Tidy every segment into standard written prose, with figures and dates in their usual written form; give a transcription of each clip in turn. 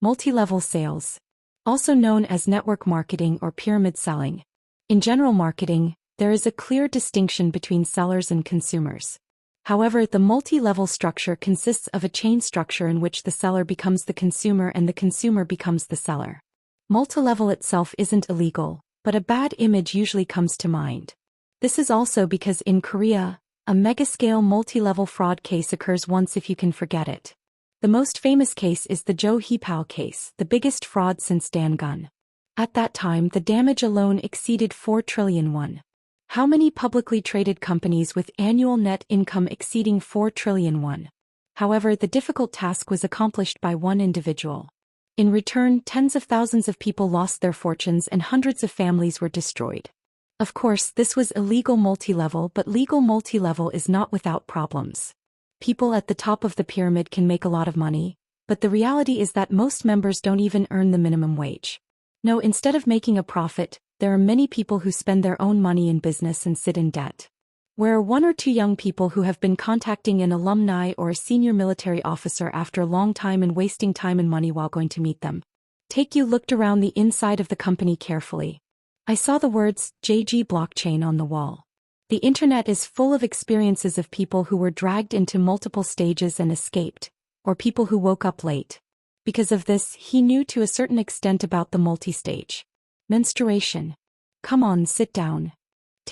Multi-level sales. Also known as network marketing or pyramid selling. In general marketing, there is a clear distinction between sellers and consumers. However, the multi-level structure consists of a chain structure in which the seller becomes the consumer and the consumer becomes the seller. Multi-level itself isn't illegal, but a bad image usually comes to mind. This is also because in Korea, a mega-scale multi-level fraud case occurs once if you can forget it. The most famous case is the Jo Hee-pao case, the biggest fraud since Dan-gun. At that time, the damage alone exceeded 4 trillion won. How many publicly traded companies with annual net income exceeding 4 trillion won? However, the difficult task was accomplished by one individual. In return, tens of thousands of people lost their fortunes and hundreds of families were destroyed. Of course, this was illegal multi-level, but legal multi-level is not without problems. People at the top of the pyramid can make a lot of money, but the reality is that most members don't even earn the minimum wage. No, instead of making a profit, there are many people who spend their own money in business and sit in debt. Where one or two young people who have been contacting an alumni or a senior military officer after a long time and wasting time and money while going to meet them. You looked around the inside of the company carefully. I saw the words, JG Blockchain on the wall. The internet is full of experiences of people who were dragged into multiple stages and escaped, or people who woke up late. Because of this, he knew to a certain extent about the multi-stage. Menstruation. Come on, sit down.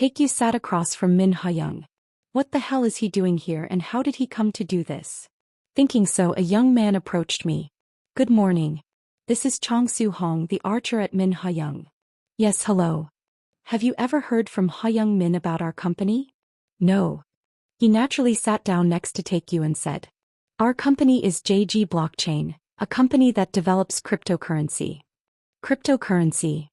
You sat across from Min Ha-young. What the hell is he doing here and how did he come to do this? Thinking so, a young man approached me. Good morning. This is Chong Soo-hong, the archer at Min Ha-young. Yes, hello. Have you ever heard from Ha-young Min about our company? No. He naturally sat down next to you and said. Our company is JG Blockchain, a company that develops cryptocurrency. Cryptocurrency.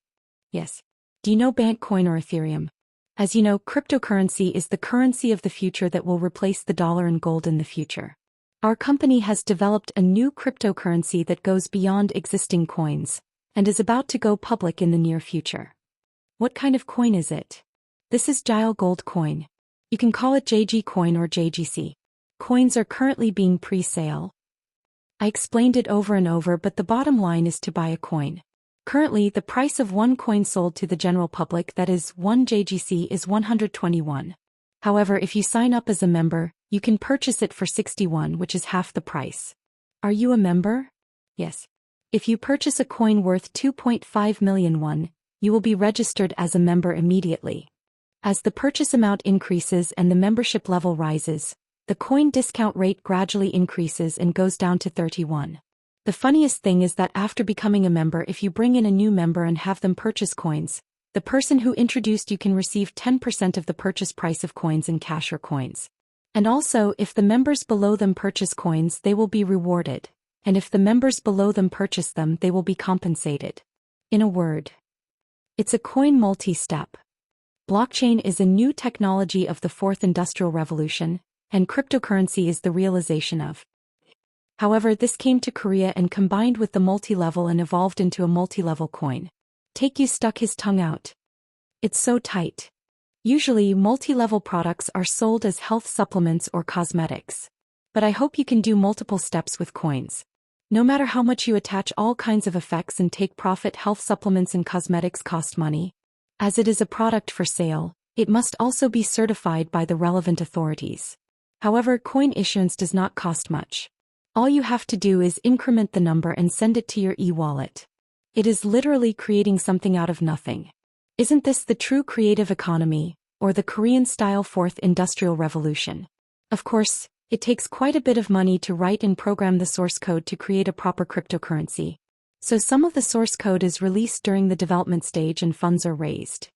Yes. Do you know Bitcoin or Ethereum? As you know, cryptocurrency is the currency of the future that will replace the dollar and gold in the future. Our company has developed a new cryptocurrency that goes beyond existing coins, and is about to go public in the near future. What kind of coin is it? This is Gile Gold Coin. You can call it JG Coin or JGC. Coins are currently being pre-sale. I explained it over and over, but the bottom line is to buy a coin. Currently, the price of one coin sold to the general public, that is, 1 JGC, is 121. However, if you sign up as a member, you can purchase it for 61, which is half the price. Are you a member? Yes. If you purchase a coin worth 2.5 million won, you will be registered as a member immediately. As the purchase amount increases and the membership level rises, the coin discount rate gradually increases and goes down to 31. The funniest thing is that after becoming a member, if you bring in a new member and have them purchase coins, the person who introduced you can receive 10% of the purchase price of coins in cash or coins. And also, if the members below them purchase coins, they will be rewarded. And if the members below them purchase them, they will be compensated. In a word, it's a coin multi-step. Blockchain is a new technology of the fourth industrial revolution, and cryptocurrency is the realization of. However, this came to Korea and combined with the multi-level and evolved into a multi-level coin. You stuck his tongue out. It's so tight. Usually, multi-level products are sold as health supplements or cosmetics. But I hope you can do multiple steps with coins. No matter how much you attach all kinds of effects and take profit, health supplements and cosmetics cost money. As it is a product for sale, it must also be certified by the relevant authorities. However, coin issuance does not cost much. All you have to do is increment the number and send it to your e-wallet. It is literally creating something out of nothing. Isn't this the true creative economy, or the Korean-style fourth industrial revolution? Of course, it takes quite a bit of money to write and program the source code to create a proper cryptocurrency. So some of the source code is released during the development stage and funds are raised.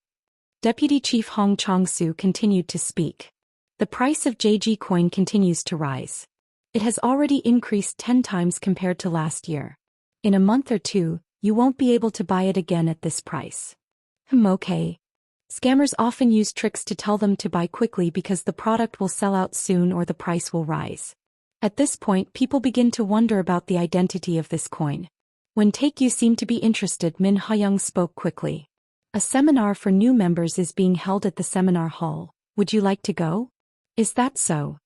Deputy Chief Hong Chong-soo continued to speak. The price of JG coin continues to rise. It has already increased 10 times compared to last year. In a month or two, you won't be able to buy it again at this price. Okay. Scammers often use tricks to tell them to buy quickly because the product will sell out soon or the price will rise. At this point, people begin to wonder about the identity of this coin. When you seemed to be interested, Min Ha-young spoke quickly. A seminar for new members is being held at the seminar hall. Would you like to go? Is that so?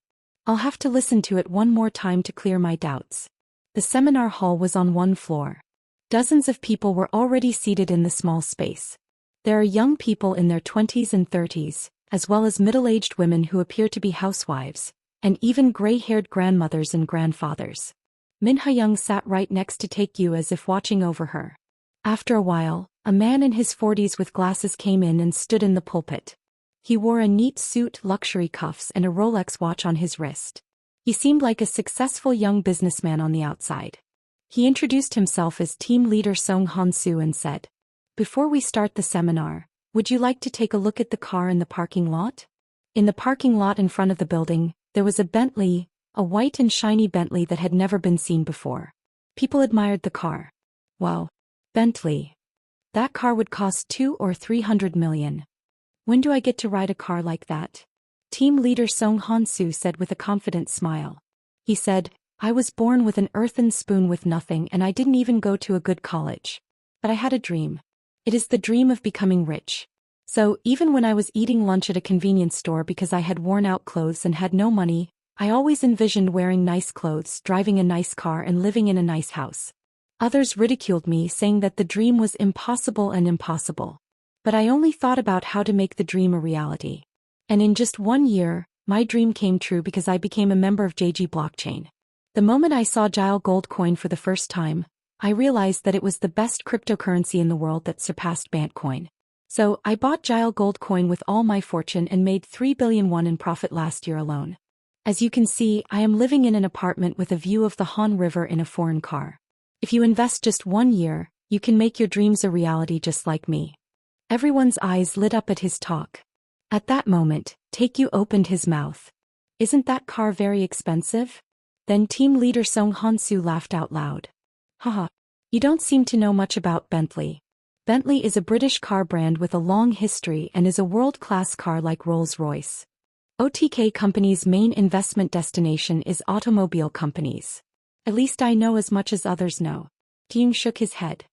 I'll have to listen to it one more time to clear my doubts. The seminar hall was on one floor. Dozens of people were already seated in the small space. There are young people in their 20s and 30s, as well as middle-aged women who appear to be housewives, and even gray-haired grandmothers and grandfathers. Min Ha-young sat right next to Taekyu as if watching over her. After a while, a man in his 40s with glasses came in and stood in the pulpit. He wore a neat suit, luxury cuffs, and a Rolex watch on his wrist. He seemed like a successful young businessman on the outside. He introduced himself as team leader Song Han-soo and said, "Before we start the seminar, would you like to take a look at the car in the parking lot?" In the parking lot in front of the building, there was a Bentley, a white and shiny Bentley that had never been seen before. People admired the car. Wow. Bentley. That car would cost 200 or 300 million. When do I get to ride a car like that? Team leader Song Han-soo said with a confident smile. He said, "I was born with an earthen spoon with nothing and I didn't even go to a good college. But I had a dream. It is the dream of becoming rich. So, even when I was eating lunch at a convenience store because I had worn out clothes and had no money, I always envisioned wearing nice clothes, driving a nice car and living in a nice house. Others ridiculed me, saying that the dream was impossible and impossible. But I only thought about how to make the dream a reality. And in just 1 year, my dream came true because I became a member of JG Blockchain. The moment I saw Gile Gold Coin for the first time, I realized that it was the best cryptocurrency in the world that surpassed Bitcoin. So, I bought Gile Gold Coin with all my fortune and made 3 billion won in profit last year alone. As you can see, I am living in an apartment with a view of the Han River in a foreign car. If you invest just 1 year, you can make your dreams a reality just like me." Everyone's eyes lit up at his talk. At that moment, Taekyu opened his mouth. "Isn't that car very expensive?" Then team leader Song Han-soo laughed out loud. "Haha. You don't seem to know much about Bentley. Bentley is a British car brand with a long history and is a world-class car like Rolls-Royce. OTK Company's main investment destination is automobile companies. At least I know as much as others know." Taekyu shook his head.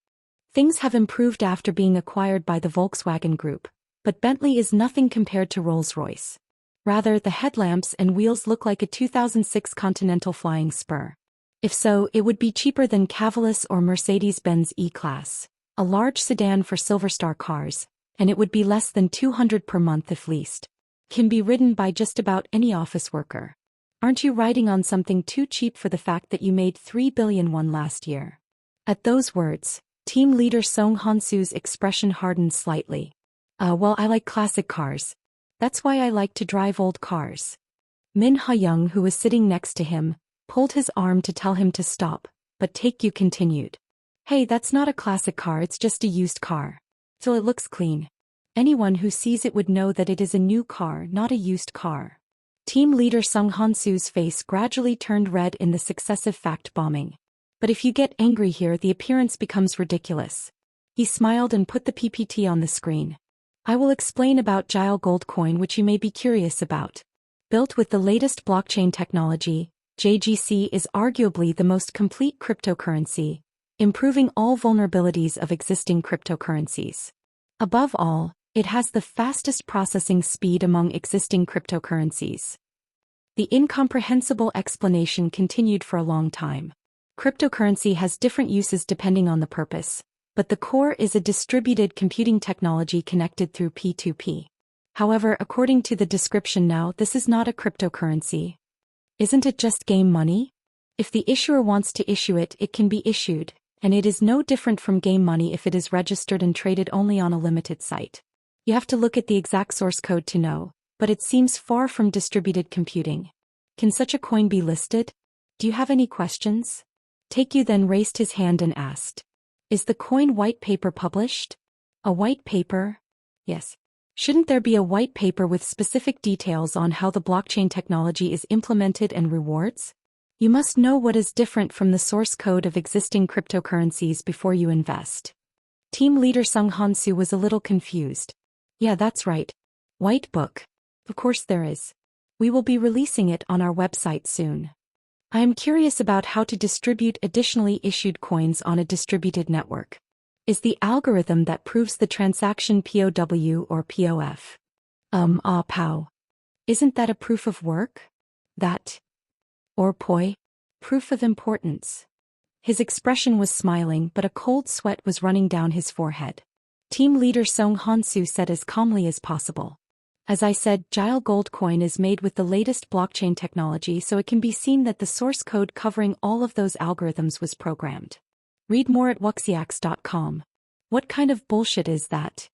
"Things have improved after being acquired by the Volkswagen Group, but Bentley is nothing compared to Rolls-Royce. Rather, the headlamps and wheels look like a 2006 Continental Flying Spur. If so, it would be cheaper than Cavalis or Mercedes-Benz E-Class, a large sedan for Silverstar cars, and it would be less than 200 per month if leased. Can be ridden by just about any office worker. Aren't you riding on something too cheap for the fact that you made 3 billion won last year?" At those words, team leader Song Han-soo's expression hardened slightly. Well, I like classic cars. That's why I like to drive old cars." Min Ha-young, who was sitting next to him, pulled his arm to tell him to stop, but Taekyu continued. "Hey, that's not a classic car, it's just a used car. So it looks clean. Anyone who sees it would know that it is a new car, not a used car." Team leader Song Han-soo's face gradually turned red in the successive fact-bombing. "But if you get angry here, the appearance becomes ridiculous." He smiled and put the PPT on the screen. "I will explain about Gile Gold Coin, which you may be curious about. Built with the latest blockchain technology, JGC is arguably the most complete cryptocurrency, improving all vulnerabilities of existing cryptocurrencies. Above all, it has the fastest processing speed among existing cryptocurrencies." The incomprehensible explanation continued for a long time. Cryptocurrency has different uses depending on the purpose, but the core is a distributed computing technology connected through P2P. However, according to the description now, this is not a cryptocurrency. Isn't it just game money? If the issuer wants to issue it, it can be issued, and it is no different from game money if it is registered and traded only on a limited site. You have to look at the exact source code to know, but it seems far from distributed computing. Can such a coin be listed? Do you have any questions? Taekyu then raised his hand and asked. "Is the coin white paper published?" "A white paper?" "Yes. Shouldn't there be a white paper with specific details on how the blockchain technology is implemented and rewards? You must know what is different from the source code of existing cryptocurrencies before you invest." Team leader Song Han-soo was a little confused. "Yeah, that's right. White book. Of course there is. We will be releasing it on our website soon. I am curious about how to distribute additionally issued coins on a distributed network. Is the algorithm that proves the transaction POW or POF? POW. Isn't that a proof of work? That? Or POI? Proof of importance. His expression was smiling, but a cold sweat was running down his forehead. Team leader Song Han-soo said as calmly as possible. As I said, Gile Gold Coin is made with the latest blockchain technology, so it can be seen that the source code covering all of those algorithms was programmed. Read more at wuxiax.com. What kind of bullshit is that?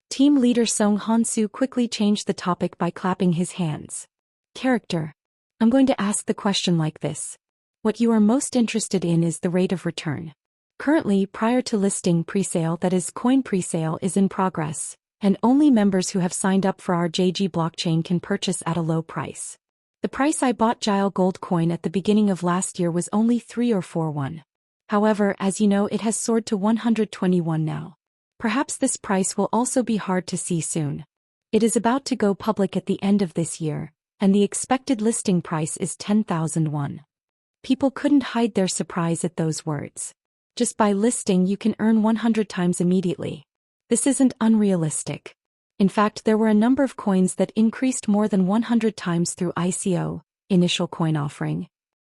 Team leader Song Han-soo quickly changed the topic by clapping his hands. Character. I'm going to ask the question like this. What you are most interested in is the rate of return. Currently, prior to listing presale, that is, coin presale, is in progress, and only members who have signed up for our JG blockchain can purchase at a low price. The price I bought Gile Gold Coin at the beginning of last year was only 3 or 4 won. However, as you know, it has soared to 121 now. Perhaps this price will also be hard to see soon. It is about to go public at the end of this year, and the expected listing price is 10,000 won. People couldn't hide their surprise at those words. Just by listing you can earn 100 times immediately. This isn't unrealistic. In fact, there were a number of coins that increased more than 100 times through ICO, initial coin offering.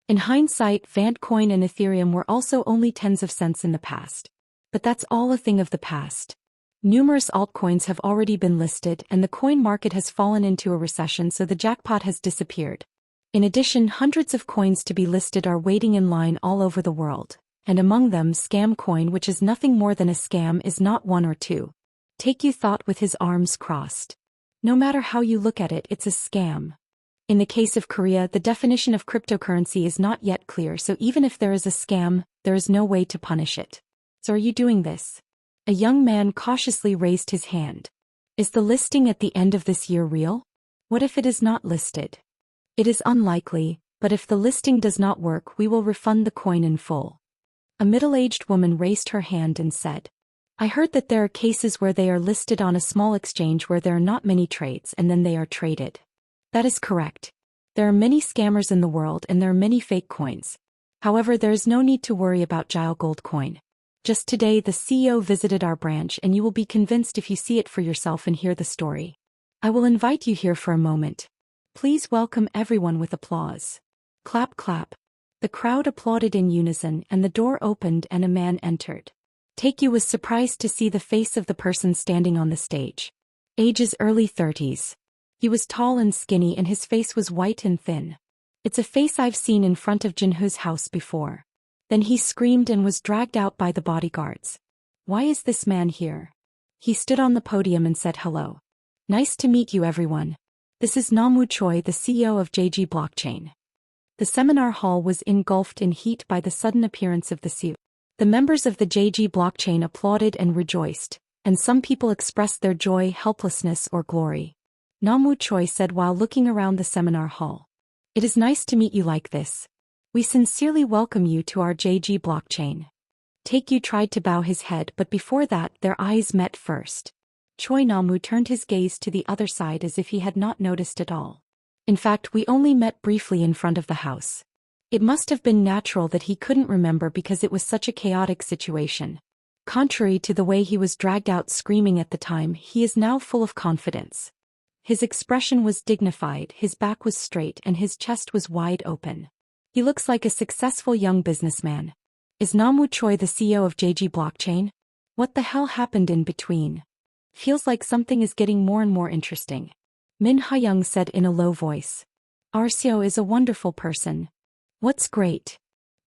In hindsight, Vantcoin and Ethereum were also only tens of cents in the past. But that's all a thing of the past. Numerous altcoins have already been listed and the coin market has fallen into a recession, so the jackpot has disappeared. In addition, hundreds of coins to be listed are waiting in line all over the world, and among them Scam Coin, which is nothing more than a scam, is not one or two. Take you thought with his arms crossed. No matter how you look at it, it's a scam. In the case of Korea, the definition of cryptocurrency is not yet clear, so even if there is a scam, there is no way to punish it. So are you doing this? A young man cautiously raised his hand. Is the listing at the end of this year real? What if it is not listed? It is unlikely, but if the listing does not work, we will refund the coin in full. A middle-aged woman raised her hand and said, I heard that there are cases where they are listed on a small exchange where there are not many trades and then they are traded. That is correct. There are many scammers in the world and there are many fake coins. However, there is no need to worry about Gile Gold Coin. Just today the CEO visited our branch and you will be convinced if you see it for yourself and hear the story. I will invite you here for a moment. Please welcome everyone with applause. Clap clap. The crowd applauded in unison and the door opened and a man entered. Taekyu was surprised to see the face of the person standing on the stage. Ages early 30s. He was tall and skinny and his face was white and thin. It's a face I've seen in front of Jinho's house before. Then he screamed and was dragged out by the bodyguards. Why is this man here? He stood on the podium and said hello. Nice to meet you everyone. This is Namu Choi, the CEO of JG Blockchain. The seminar hall was engulfed in heat by the sudden appearance of the CEO. The members of the JG Blockchain applauded and rejoiced, and some people expressed their joy, helplessness, or glory. Namu Choi said while looking around the seminar hall. It is nice to meet you like this. We sincerely welcome you to our JG Blockchain. Taekyu tried to bow his head, but before that their eyes met first. Choi Namu turned his gaze to the other side as if he had not noticed at all. In fact, we only met briefly in front of the house. It must have been natural that he couldn't remember because it was such a chaotic situation. Contrary to the way he was dragged out screaming at the time, he is now full of confidence. His expression was dignified, his back was straight and his chest was wide open. He looks like a successful young businessman. Is Namu Choi the CEO of JG Blockchain? What the hell happened in between? Feels like something is getting more and more interesting. Min Ha-young said in a low voice. Our CEO is a wonderful person. What's great?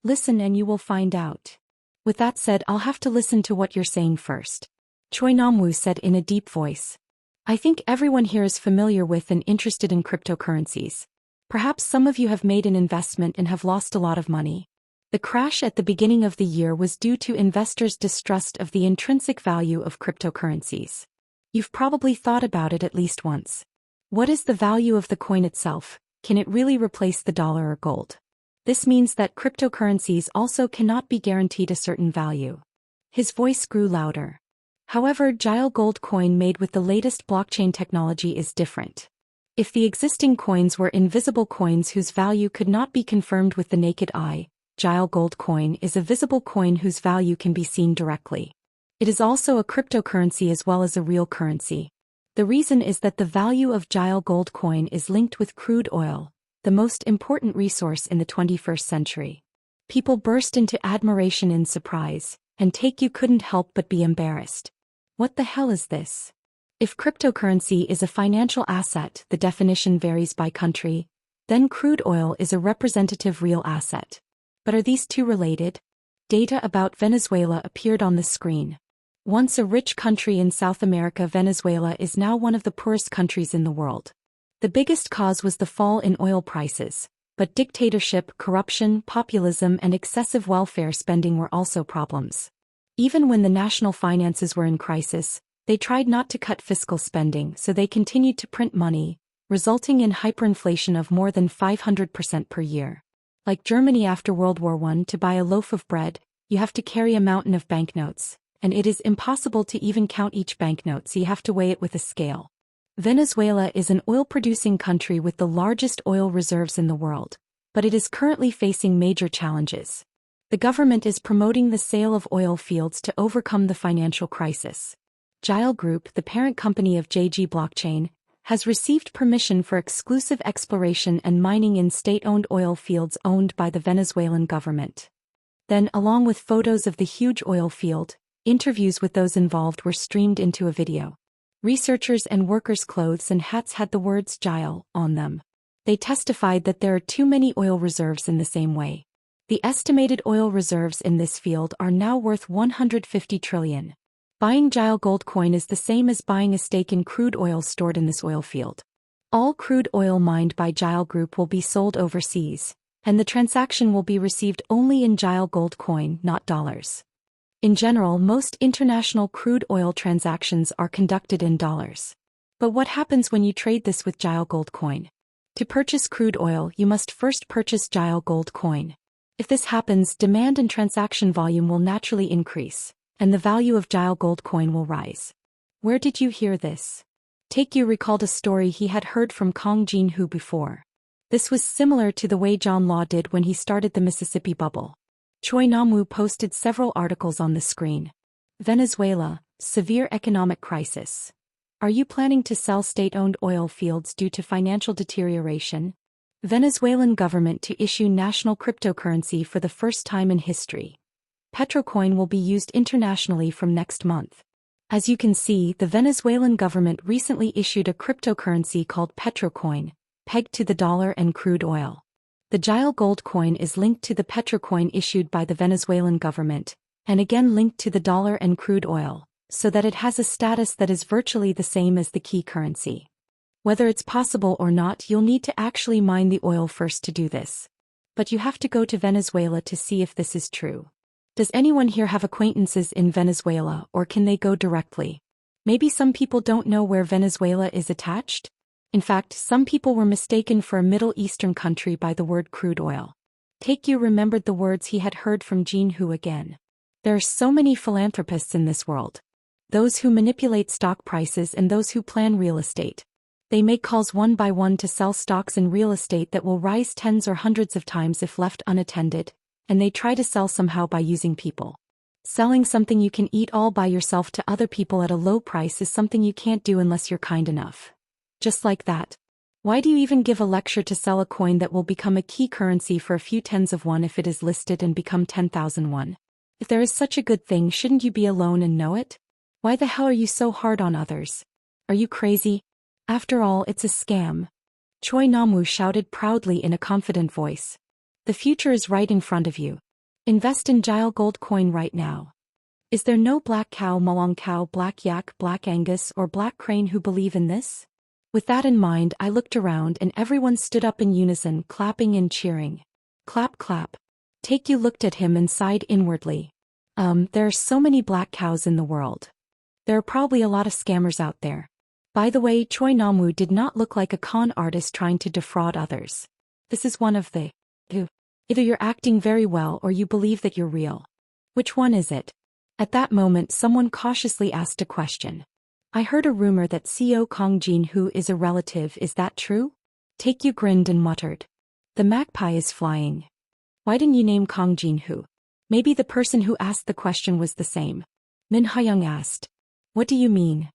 Listen and you will find out. With that said, I'll have to listen to what you're saying first. Choi Namwoo said in a deep voice. I think everyone here is familiar with and interested in cryptocurrencies. Perhaps some of you have made an investment and have lost a lot of money. The crash at the beginning of the year was due to investors' distrust of the intrinsic value of cryptocurrencies. You've probably thought about it at least once. What is the value of the coin itself? Can it really replace the dollar or gold? This means that cryptocurrencies also cannot be guaranteed a certain value. His voice grew louder. However, Gile Gold Coin made with the latest blockchain technology is different. If the existing coins were invisible coins whose value could not be confirmed with the naked eye, Gile Gold Coin is a visible coin whose value can be seen directly. It is also a cryptocurrency as well as a real currency. The reason is that the value of Gile Gold Coin is linked with crude oil, the most important resource in the 21st century. People burst into admiration and surprise, and Taekyu couldn't help but be embarrassed. What the hell is this? If cryptocurrency is a financial asset, the definition varies by country, then crude oil is a representative real asset. But are these two related? Data about Venezuela appeared on the screen. Once a rich country in South America, Venezuela is now one of the poorest countries in the world. The biggest cause was the fall in oil prices, but dictatorship, corruption, populism, and excessive welfare spending were also problems. Even when the national finances were in crisis, they tried not to cut fiscal spending, so they continued to print money, resulting in hyperinflation of more than 500% per year. Like Germany after World War I, to buy a loaf of bread, you have to carry a mountain of banknotes, and it is impossible to even count each banknote, so you have to weigh it with a scale. Venezuela is an oil-producing country with the largest oil reserves in the world, but it is currently facing major challenges. The government is promoting the sale of oil fields to overcome the financial crisis. Gile Group, the parent company of JG Blockchain, has received permission for exclusive exploration and mining in state-owned oil fields owned by the Venezuelan government. Then, along with photos of the huge oil field, interviews with those involved were streamed into a video. Researchers and workers' clothes and hats had the words Gile on them. They testified that there are too many oil reserves in the same way. The estimated oil reserves in this field are now worth 150 trillion. Buying Gile gold coin is the same as buying a stake in crude oil stored in this oil field. All crude oil mined by Gile Group will be sold overseas, and the transaction will be received only in Gile gold coin, not dollars. In general, most international crude oil transactions are conducted in dollars. But what happens when you trade this with Gile gold coin? To purchase crude oil, you must first purchase Gile gold coin. If this happens, demand and transaction volume will naturally increase, and the value of Gile gold coin will rise. Where did you hear this? Taekyu recalled a story he had heard from Kong Jin-Hu before. This was similar to the way John Law did when he started the Mississippi bubble. Choi Nam-woo posted several articles on the screen. Venezuela, severe economic crisis. Are you planning to sell state-owned oil fields due to financial deterioration? Venezuelan government to issue national cryptocurrency for the first time in history. Petrocoin will be used internationally from next month. As you can see, the Venezuelan government recently issued a cryptocurrency called Petrocoin, pegged to the dollar and crude oil. The Gile gold coin is linked to the Petrocoin issued by the Venezuelan government, and again linked to the dollar and crude oil, so that it has a status that is virtually the same as the key currency. Whether it's possible or not, you'll need to actually mine the oil first to do this. But you have to go to Venezuela to see if this is true. Does anyone here have acquaintances in Venezuela, or can they go directly? Maybe some people don't know where Venezuela is attached? In fact, some people were mistaken for a Middle Eastern country by the word crude oil. Taekyu remembered the words he had heard from Jin-Hu again. There are so many philanthropists in this world. Those who manipulate stock prices and those who plan real estate. They make calls one by one to sell stocks in real estate that will rise tens or hundreds of times if left unattended, and they try to sell somehow by using people. Selling something you can eat all by yourself to other people at a low price is something you can't do unless you're kind enough. Just like that. Why do you even give a lecture to sell a coin that will become a key currency for a few tens of one if it is listed and become 10,000 won? If there is such a good thing, shouldn't you be alone and know it? Why the hell are you so hard on others? Are you crazy? After all, it's a scam. Choi Nam-woo shouted proudly in a confident voice. The future is right in front of you. Invest in Gile gold coin right now. Is there no black cow, Malong cow, black yak, black Angus, or black crane who believe in this? With that in mind, I looked around and everyone stood up in unison, clapping and cheering. Clap, clap. Taekyu looked at him and sighed inwardly. There are so many black cows in the world. There are probably a lot of scammers out there. By the way, Choi Nam-woo did not look like a con artist trying to defraud others. This is one of the either you're acting very well or you believe that you're real. Which one is it? At that moment, someone cautiously asked a question. I heard a rumor that CEO Kong Jin-Hu is a relative, is that true? Taekyu grinned and muttered. The magpie is flying. Why didn't you name Kong Jin-Hu? Maybe the person who asked the question was the same. Min Ha-young asked. What do you mean?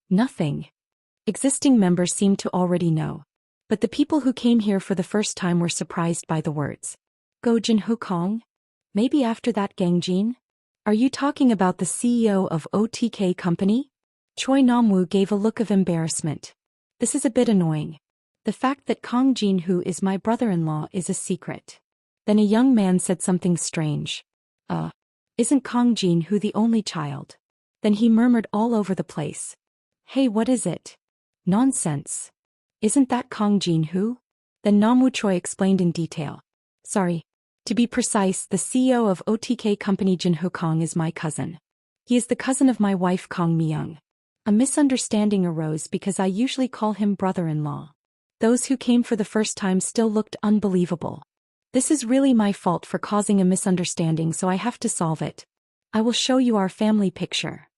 Nothing. Existing members seemed to already know. But the people who came here for the first time were surprised by the words. Go Jin-Hu Kong? Maybe after that Gangjin? Are you talking about the CEO of OTK company? Choi Namwoo gave a look of embarrassment. This is a bit annoying. The fact that Kang Jin-hoo is my brother-in-law is a secret. Then a young man said something strange. Isn't Kang Jin-hoo the only child? Then he murmured all over the place. Hey, what is it? Nonsense. Isn't that Kang Jin-hoo? Then Namwoo Choi explained in detail. Sorry. To be precise, the CEO of OTK company Jin-ho Kang is my cousin. He is the cousin of my wife Kang Mi-young. A misunderstanding arose because I usually call him brother-in-law. Those who came for the first time still looked unbelievable. This is really my fault for causing a misunderstanding, so I have to solve it. I will show you our family picture.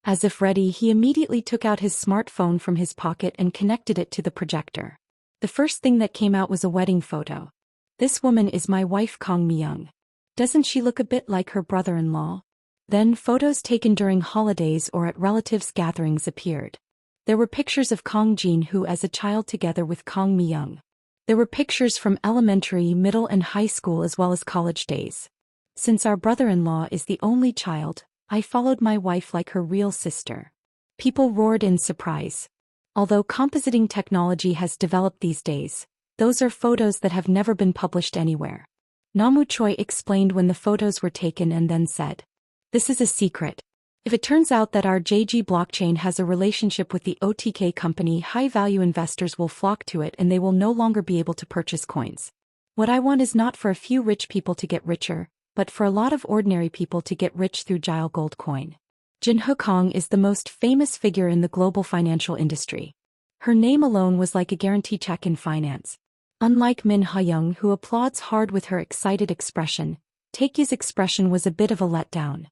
As if ready, he immediately took out his smartphone from his pocket and connected it to the projector. The first thing that came out was a wedding photo. This woman is my wife Kang Mi-young. Doesn't she look a bit like her brother-in-law? Then photos taken during holidays or at relatives' gatherings appeared. There were pictures of Kang Jin-hoo as a child together with Kang Mi-young. There were pictures from elementary, middle and high school as well as college days. Since our brother-in-law is the only child, I followed my wife like her real sister. People roared in surprise. Although compositing technology has developed these days, those are photos that have never been published anywhere. Namwoo Choi explained when the photos were taken and then said, "This is a secret. If it turns out that our JG blockchain has a relationship with the OTK company, high-value investors will flock to it and they will no longer be able to purchase coins. What I want is not for a few rich people to get richer, but for a lot of ordinary people to get rich through Jile Gold Coin." Jin-ho Kang is the most famous figure in the global financial industry. Her name alone was like a guarantee check in finance. Unlike Min Ha-young, who applauds hard with her excited expression, Taekyu's expression was a bit of a letdown.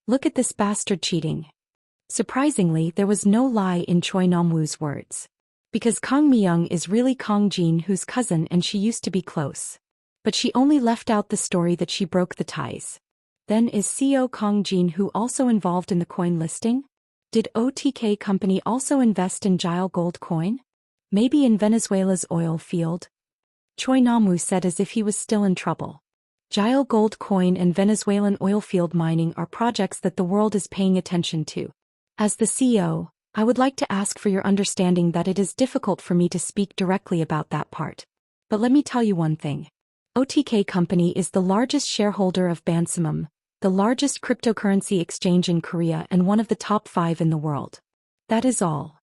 Look at this bastard cheating. Surprisingly, there was no lie in Choi Namwoo's words. Because Kang Mi-young is really Kang Jin-hoo's cousin and she used to be close. But she only left out the story that she broke the ties. Then is CEO Kang Jin-hoo also involved in the coin listing? Did OTK company also invest in Jile Gold Coin? Maybe in Venezuela's oil field? Choi Namwoo said as if he was still in trouble. Jile Gold Coin and Venezuelan oil field mining are projects that the world is paying attention to. As the CEO, I would like to ask for your understanding that it is difficult for me to speak directly about that part. But let me tell you one thing. OTK company is the largest shareholder of Bansimum, the largest cryptocurrency exchange in Korea and one of the top 5 in the world. That is all.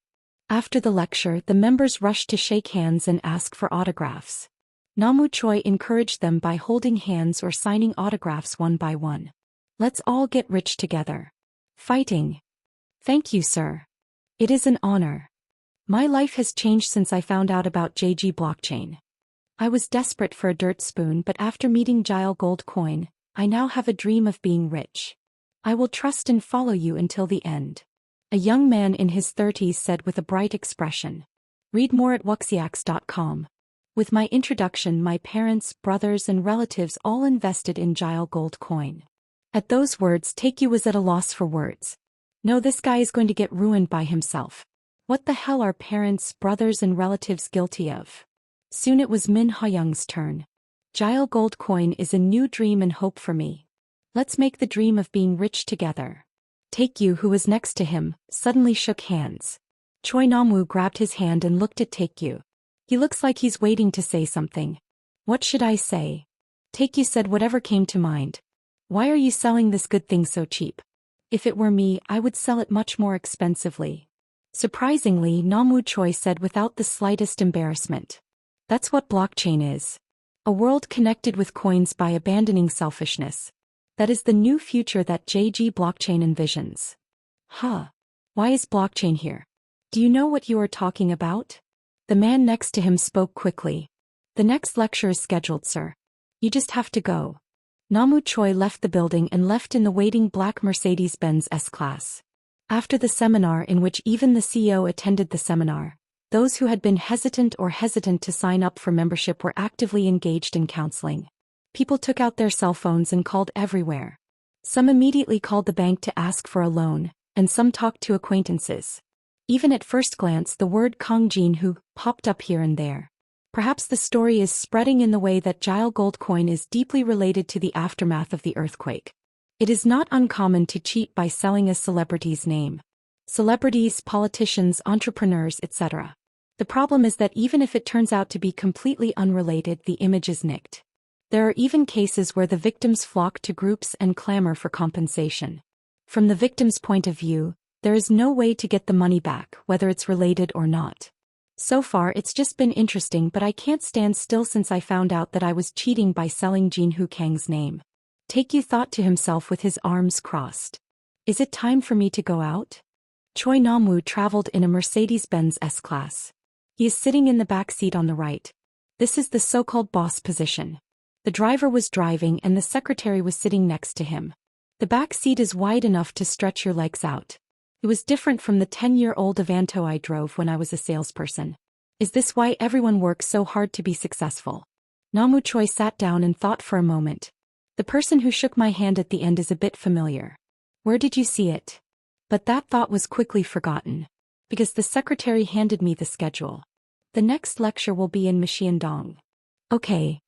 After the lecture, the members rushed to shake hands and ask for autographs. Namwoo Choi encouraged them by holding hands or signing autographs one by one. Let's all get rich together. Fighting. Thank you, sir. It is an honor. My life has changed since I found out about JG blockchain. I was desperate for a dirt spoon, but after meeting Jile Gold Coin, I now have a dream of being rich. I will trust and follow you until the end. A young man in his 30s said with a bright expression. Read more at wuxiax.com. With my introduction, my parents, brothers and relatives all invested in Jile Gold Coin. At those words, Taekyu was at a loss for words. No, this guy is going to get ruined by himself. What the hell are parents, brothers and relatives guilty of? Soon it was Min Ha-young's turn. Jile Gold Coin is a new dream and hope for me. Let's make the dream of being rich together. Taekyu, who was next to him, suddenly shook hands. Choi Namwoo grabbed his hand and looked at Taekyu. He looks like he's waiting to say something. What should I say? Taekyu said whatever came to mind. Why are you selling this good thing so cheap? If it were me, I would sell it much more expensively. Surprisingly, Namwoo Choi said without the slightest embarrassment. That's what blockchain is. A world connected with coins by abandoning selfishness. That is the new future that JG blockchain envisions. Huh. Why is blockchain here? Do you know what you are talking about? The man next to him spoke quickly. The next lecture is scheduled, sir. You just have to go. Namwoo Choi left the building and left in the waiting black Mercedes-Benz S-Class. After the seminar, in which even the CEO attended the seminar, those who had been hesitant to sign up for membership were actively engaged in counseling. People took out their cell phones and called everywhere. Some immediately called the bank to ask for a loan, and some talked to acquaintances. Even at first glance, the word Kang Jin-hoo popped up here and there. Perhaps the story is spreading in the way that Gile gold coin is deeply related to the aftermath of the earthquake. It is not uncommon to cheat by selling a celebrity's name. Celebrities, politicians, entrepreneurs, etc. The problem is that even if it turns out to be completely unrelated, the image is nicked. There are even cases where the victims flock to groups and clamor for compensation. From the victim's point of view, there is no way to get the money back, whether it's related or not. So far it's just been interesting, but I can't stand still since I found out that I was cheating by selling Jinhu Kang's name. Taekyu thought to himself with his arms crossed. Is it time for me to go out? Choi Namwoo traveled in a Mercedes-Benz S-Class. He is sitting in the back seat on the right. This is the so-called boss position. The driver was driving and the secretary was sitting next to him. The back seat is wide enough to stretch your legs out. It was different from the 10-year-old Avanto I drove when I was a salesperson. Is this why everyone works so hard to be successful? Namwoo Choi sat down and thought for a moment. The person who shook my hand at the end is a bit familiar. Where did you see it? But that thought was quickly forgotten. Because the secretary handed me the schedule. The next lecture will be in Mixiandong. Okay.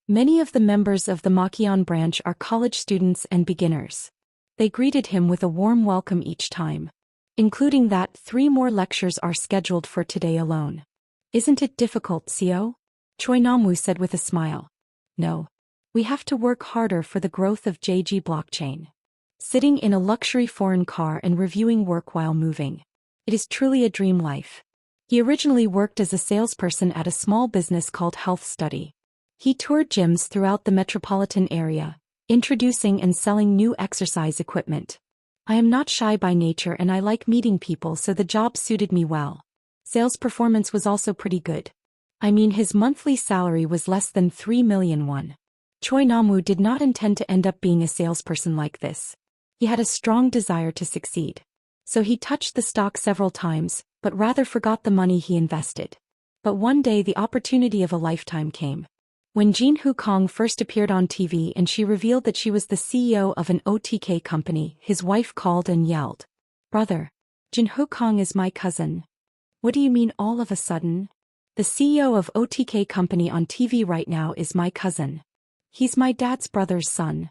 Many of the members of the Makian branch are college students and beginners. They greeted him with a warm welcome each time. Including that, 3 more lectures are scheduled for today alone. Isn't it difficult, Seo? Choi Namwoo said with a smile. No. We have to work harder for the growth of JG blockchain. Sitting in a luxury foreign car and reviewing work while moving. It is truly a dream life. He originally worked as a salesperson at a small business called Health Study. He toured gyms throughout the metropolitan area, introducing and selling new exercise equipment. I am not shy by nature and I like meeting people, so the job suited me well. Sales performance was also pretty good. I mean, his monthly salary was less than 3 million won. Choi Namwoo did not intend to end up being a salesperson like this. He had a strong desire to succeed. So he touched the stock several times, but rather forgot the money he invested. But one day the opportunity of a lifetime came. When Jinhu Kang first appeared on TV and she revealed that she was the CEO of an OTK company, his wife called and yelled, "Brother, Jinhu Kang is my cousin." What do you mean all of a sudden? The CEO of OTK company on TV right now is my cousin. He's my dad's brother's son.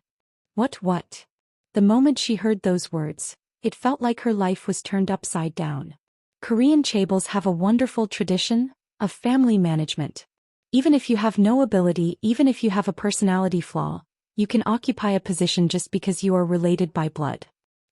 What? The moment she heard those words, it felt like her life was turned upside down. Korean chaebols have a wonderful tradition of family management. Even if you have no ability, even if you have a personality flaw, you can occupy a position just because you are related by blood.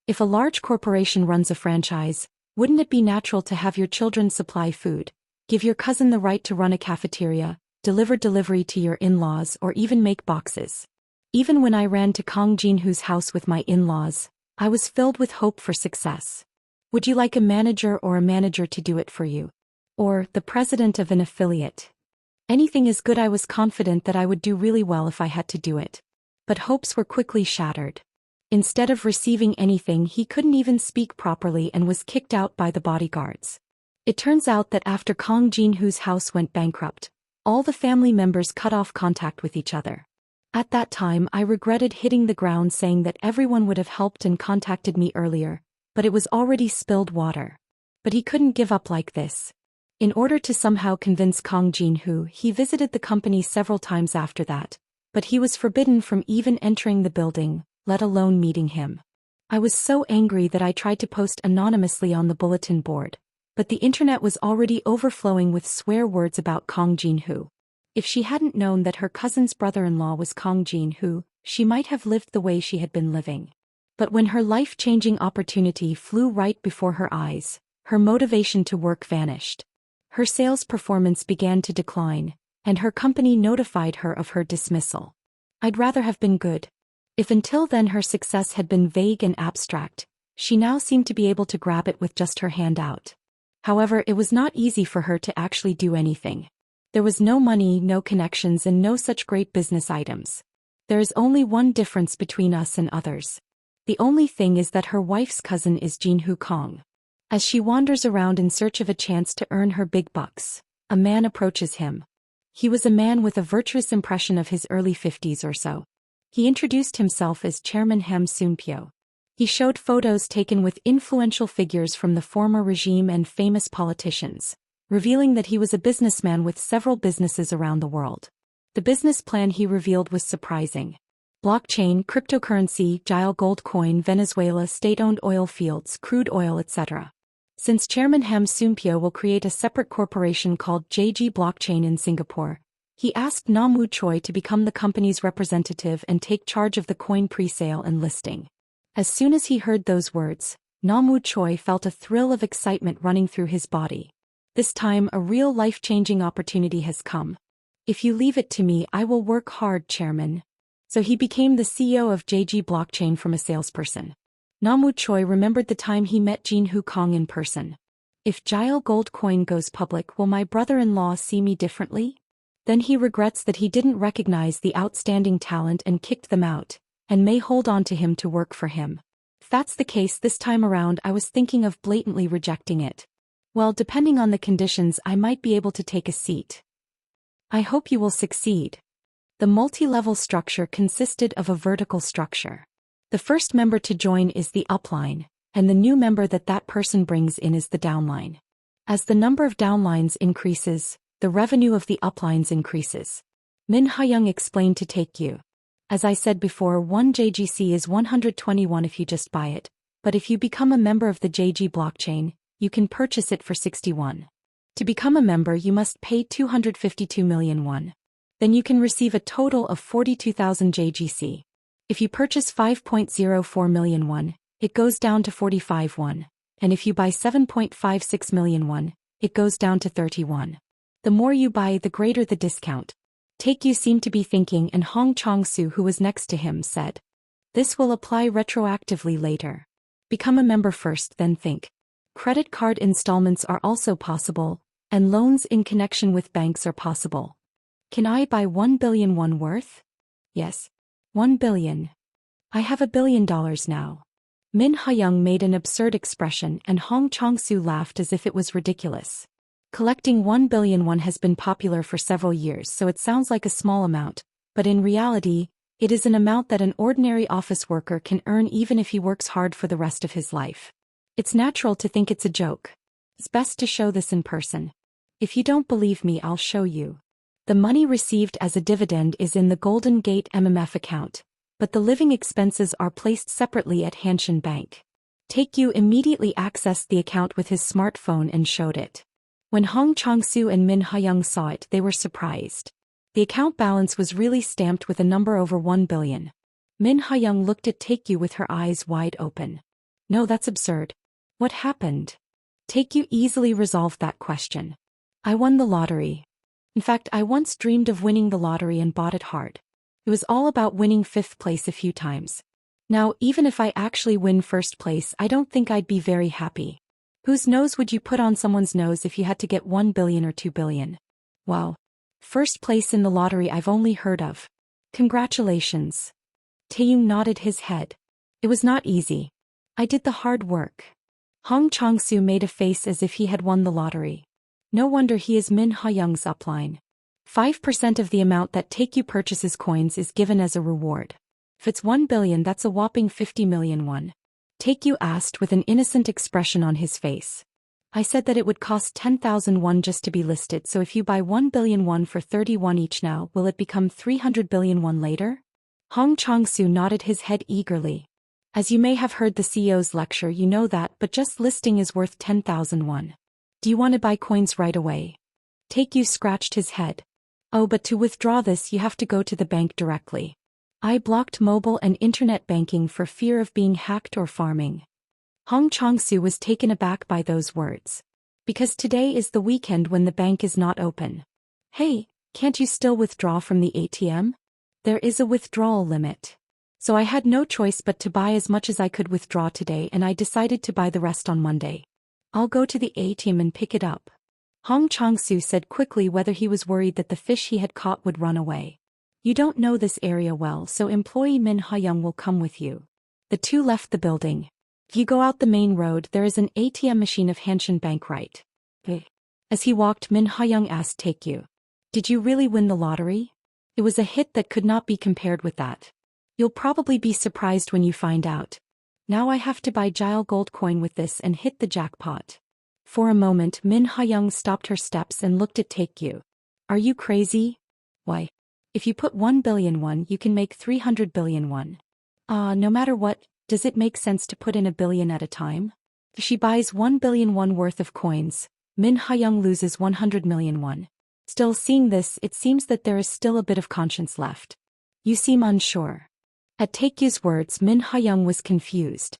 If a large corporation runs a franchise, wouldn't it be natural to have your children supply food, give your cousin the right to run a cafeteria, delivery to your in-laws, or even make boxes? Even when I ran to Kang Jinhu's house with my in-laws, I was filled with hope for success. Would you like a manager or a manager to do it for you? Or the president of an affiliate? Anything is good. I was confident that I would do really well if I had to do it. But hopes were quickly shattered. Instead of receiving anything, he couldn't even speak properly and was kicked out by the bodyguards. It turns out that after Kang Jinhu's house went bankrupt, all the family members cut off contact with each other. At that time I regretted hitting the ground, saying that everyone would have helped and contacted me earlier, but it was already spilled water. But he couldn't give up like this. In order to somehow convince Kang Jinhu, he visited the company several times after that, but he was forbidden from even entering the building, let alone meeting him. I was so angry that I tried to post anonymously on the bulletin board, but the internet was already overflowing with swear words about Kang Jinhu. If she hadn't known that her cousin's brother-in-law was Kang Jinhu, she might have lived the way she had been living. But when her life-changing opportunity flew right before her eyes, her motivation to work vanished. Her sales performance began to decline, and her company notified her of her dismissal. I'd rather have been good. If until then her success had been vague and abstract, she now seemed to be able to grab it with just her hand out. However, it was not easy for her to actually do anything. There was no money, no connections, and no such great business items. There is only one difference between us and others. The only thing is that her wife's cousin is Jinhu Kang. As she wanders around in search of a chance to earn her big bucks, a man approaches him. He was a man with a virtuous impression of his early 50s or so. He introduced himself as Chairman Ham Soon-pyo. He showed photos taken with influential figures from the former regime and famous politicians, revealing that he was a businessman with several businesses around the world. The business plan he revealed was surprising. Blockchain, cryptocurrency, Gile gold coin, Venezuela, state-owned oil fields, crude oil, etc. Since Chairman Ham Sumpio will create a separate corporation called JG Blockchain in Singapore, he asked Nam Woo Choi to become the company's representative and take charge of the coin pre-sale and listing. As soon as he heard those words, Nam Woo Choi felt a thrill of excitement running through his body. This time a real life-changing opportunity has come. If you leave it to me, I will work hard, Chairman. So he became the CEO of JG Blockchain from a salesperson. Nam Woo Choi remembered the time he met Jin Hu Kong in person. If Gile gold coin goes public, will my brother-in-law see me differently? Then he regrets that he didn't recognize the outstanding talent and kicked them out, and may hold on to him to work for him. If that's the case this time around, I was thinking of blatantly rejecting it. Well, depending on the conditions, I might be able to take a seat. I hope you will succeed. The multi-level structure consisted of a vertical structure. The first member to join is the upline, and the new member that person brings in is the downline. As the number of downlines increases, the revenue of the uplines increases. Min Ha-young explained to Take-you. As I said before, 1 JGC is 121 if you just buy it, but if you become a member of the JG blockchain, you can purchase it for 61. To become a member, you must pay 252 million won. Then you can receive a total of 42,000 JGC. If you purchase 5.04 million won, it goes down to 45 won, and if you buy 7.56 million won, it goes down to 31. The more you buy, the greater the discount. Take-you seemed to be thinking, and Hong Chong-soo, who was next to him, said, "This will apply retroactively later. Become a member first, then think." Credit card installments are also possible, and loans in connection with banks are possible. Can I buy 1 billion won worth? Yes. 1 billion. I have $1 billion now. Min Ha-young made an absurd expression and Hong Chong-soo laughed as if it was ridiculous. Collecting 1 billion won has been popular for several years, so it sounds like a small amount, but in reality, it is an amount that an ordinary office worker can earn even if he works hard for the rest of his life. It's natural to think it's a joke. It's best to show this in person. If you don't believe me, I'll show you. The money received as a dividend is in the Golden Gate MMF account, but the living expenses are placed separately at Hanshin Bank. Take-you immediately accessed the account with his smartphone and showed it. When Hong Chong-soo and Min Ha-young saw it, they were surprised. The account balance was really stamped with a number over 1 billion. Min Ha-young looked at Take-you with her eyes wide open. No, that's absurd. What happened? Take-you easily resolved that question. I won the lottery. In fact, I once dreamed of winning the lottery and bought it hard. It was all about winning 5th place a few times. Now, even if I actually win 1st place, I don't think I'd be very happy. Whose nose would you put on someone's nose if you had to get 1 billion or 2 billion? Wow. 1st place in the lottery I've only heard of. Congratulations. Taeyong nodded his head. It was not easy. I did the hard work. Hong Chong-soo made a face as if he had won the lottery. No wonder he is Min Ha-young's upline. 5% of the amount that Take-you purchases coins is given as a reward. If it's 1 billion, that's a whopping 50 million won. Take-you asked with an innocent expression on his face. I said that it would cost 10,000 won just to be listed, so if you buy 1 billion won for 31 each now, will it become 300 billion won later? Hong Chong-soo nodded his head eagerly. As you may have heard the CEO's lecture, you know that, but just listing is worth 10,000 won. Do you want to buy coins right away? Take-you scratched his head. Oh, but to withdraw this you have to go to the bank directly. I blocked mobile and internet banking for fear of being hacked or farming. Hong Chong-soo was taken aback by those words. Because today is the weekend when the bank is not open. Hey, can't you still withdraw from the ATM? There is a withdrawal limit. So I had no choice but to buy as much as I could withdraw today, and I decided to buy the rest on Monday. I'll go to the ATM and pick it up. Hong Chong-soo said quickly, whether he was worried that the fish he had caught would run away. You don't know this area well, so employee Min Ha-young will come with you. The two left the building. If you go out the main road, there is an ATM machine of Hanshin Bank right. As he walked, Min Ha-young asked Take-you, "Did you really win the lottery?" It was a hit that could not be compared with that. You'll probably be surprised when you find out. Now I have to buy Gile gold coin with this and hit the jackpot. For a moment Min Ha-young stopped her steps and looked at Taekyu. Are you crazy? Why? If you put 1 billion won you can make 300 billion won. No matter what, does it make sense to put in 1 billion at a time? If she buys 1 billion won worth of coins, Min Ha-young loses 100 million won. Still, seeing this, it seems that there is still a bit of conscience left. You seem unsure. At Taekyu's words Min Ha-young was confused.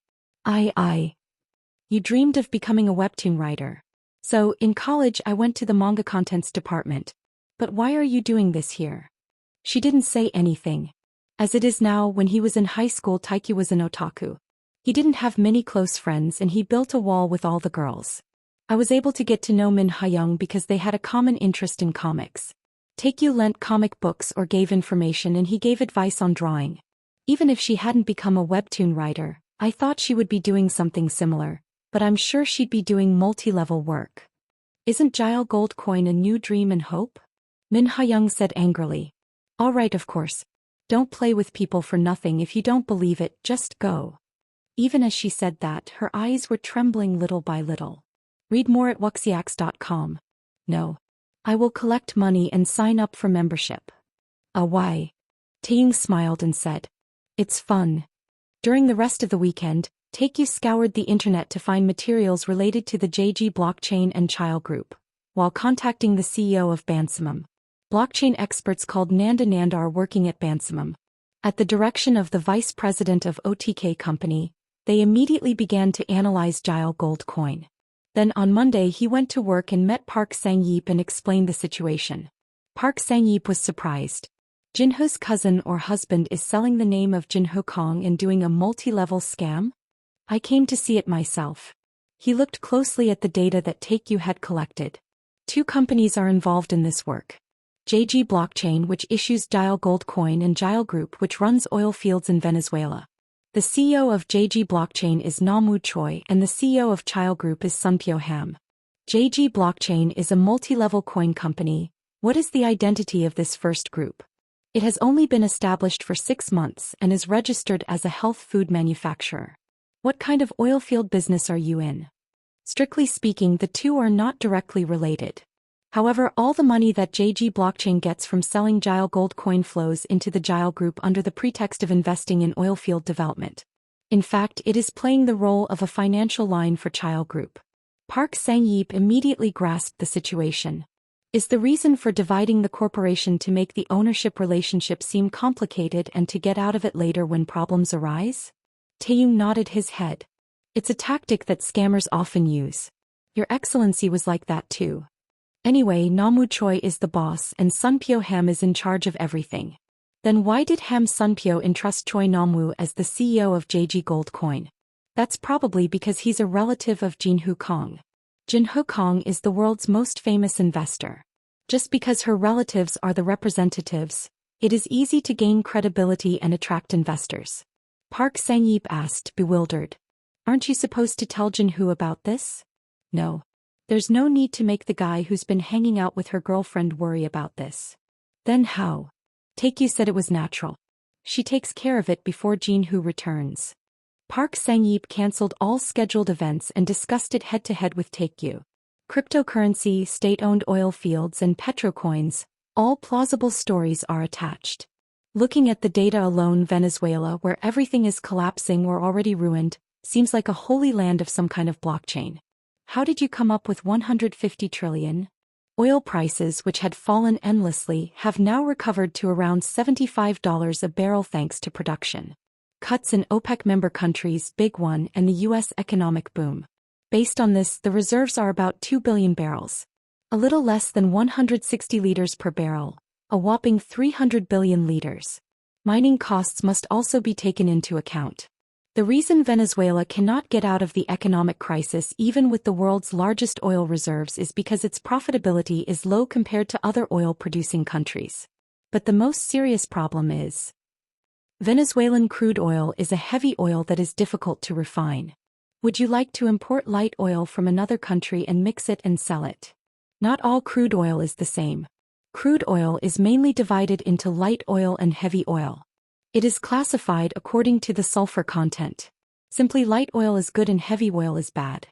You dreamed of becoming a webtoon writer. So, in college I went to the manga contents department. But why are you doing this here? She didn't say anything. As it is now, when he was in high school Taekyu was an otaku. He didn't have many close friends and he built a wall with all the girls. I was able to get to know Min Ha-young because they had a common interest in comics. Taekyu lent comic books or gave information and he gave advice on drawing. Even if she hadn't become a webtoon writer, I thought she would be doing something similar, but I'm sure she'd be doing multi-level work. Isn't Gile Gold Coin a new dream and hope? Min Ha-young said angrily. All right, of course. Don't play with people for nothing. If you don't believe it, just go. Even as she said that, her eyes were trembling little by little. Read more at wuxiax.com. No. I will collect money and sign up for membership. Why? Taeyong smiled and said. It's fun. During the rest of the weekend, Taekyu scoured the internet to find materials related to the JG blockchain and Chile Group, while contacting the CEO of Bansimum. Blockchain experts called Nanda Nandar working at Bansimum. At the direction of the vice president of OTK company, they immediately began to analyze Gile Gold Coin. Then on Monday he went to work and met Park Sang-yeep and explained the situation. Park Sang-yeep was surprised. Jinho's cousin or husband is selling the name of Jinho Kong and doing a multi-level scam? I came to see it myself. He looked closely at the data that Taekyu had collected. 2 companies are involved in this work. JG Blockchain, which issues Gile Gold Coin, and Gile Group, which runs oil fields in Venezuela. The CEO of JG Blockchain is Namu Choi and the CEO of Chile Group is Sunpyo Ham. JG Blockchain is a multi-level coin company. What is the identity of this first group? It has only been established for 6 months and is registered as a health food manufacturer. What kind of oil field business are you in? Strictly speaking, the two are not directly related. However, all the money that JG Blockchain gets from selling Gile Gold Coin flows into the Gile Group under the pretext of investing in oil field development. In fact, it is playing the role of a financial line for Gile Group. Park Sang-yeep immediately grasped the situation. Is the reason for dividing the corporation to make the ownership relationship seem complicated and to get out of it later when problems arise? Taeyong nodded his head. It's a tactic that scammers often use. Your Excellency was like that too. Anyway, Namu Choi is the boss and Sunpyo Ham is in charge of everything. Then why did Ham Sunpyo entrust Choi Namu as the CEO of JG Gold Coin? That's probably because he's a relative of Jinho Kong. Jinho Kong is the world's most famous investor. Just because her relatives are the representatives, it is easy to gain credibility and attract investors. Park Sang-yeep asked, bewildered. Aren't you supposed to tell Jinho about this? No. There's no need to make the guy who's been hanging out with her girlfriend worry about this. Then how? Taekyu said it was natural. She takes care of it before Jinho returns. Park Sang-yeep cancelled all scheduled events and discussed it head-to-head with Taekyu. Cryptocurrency, state-owned oil fields and petrocoins, all plausible stories are attached. Looking at the data alone, Venezuela, where everything is collapsing or already ruined, seems like a holy land of some kind of blockchain. How did you come up with 150 trillion? Oil prices, which had fallen endlessly, have now recovered to around $75 a barrel thanks to production cuts in OPEC member countries, big one, and the U.S. economic boom. Based on this, the reserves are about 2 billion barrels. A little less than 160 liters per barrel, a whopping 300 billion liters. Mining costs must also be taken into account. The reason Venezuela cannot get out of the economic crisis even with the world's largest oil reserves is because its profitability is low compared to other oil-producing countries. But the most serious problem is Venezuelan crude oil is a heavy oil that is difficult to refine. Would you like to import light oil from another country and mix it and sell it? Not all crude oil is the same. Crude oil is mainly divided into light oil and heavy oil. It is classified according to the sulfur content. Simply light oil is good and heavy oil is bad.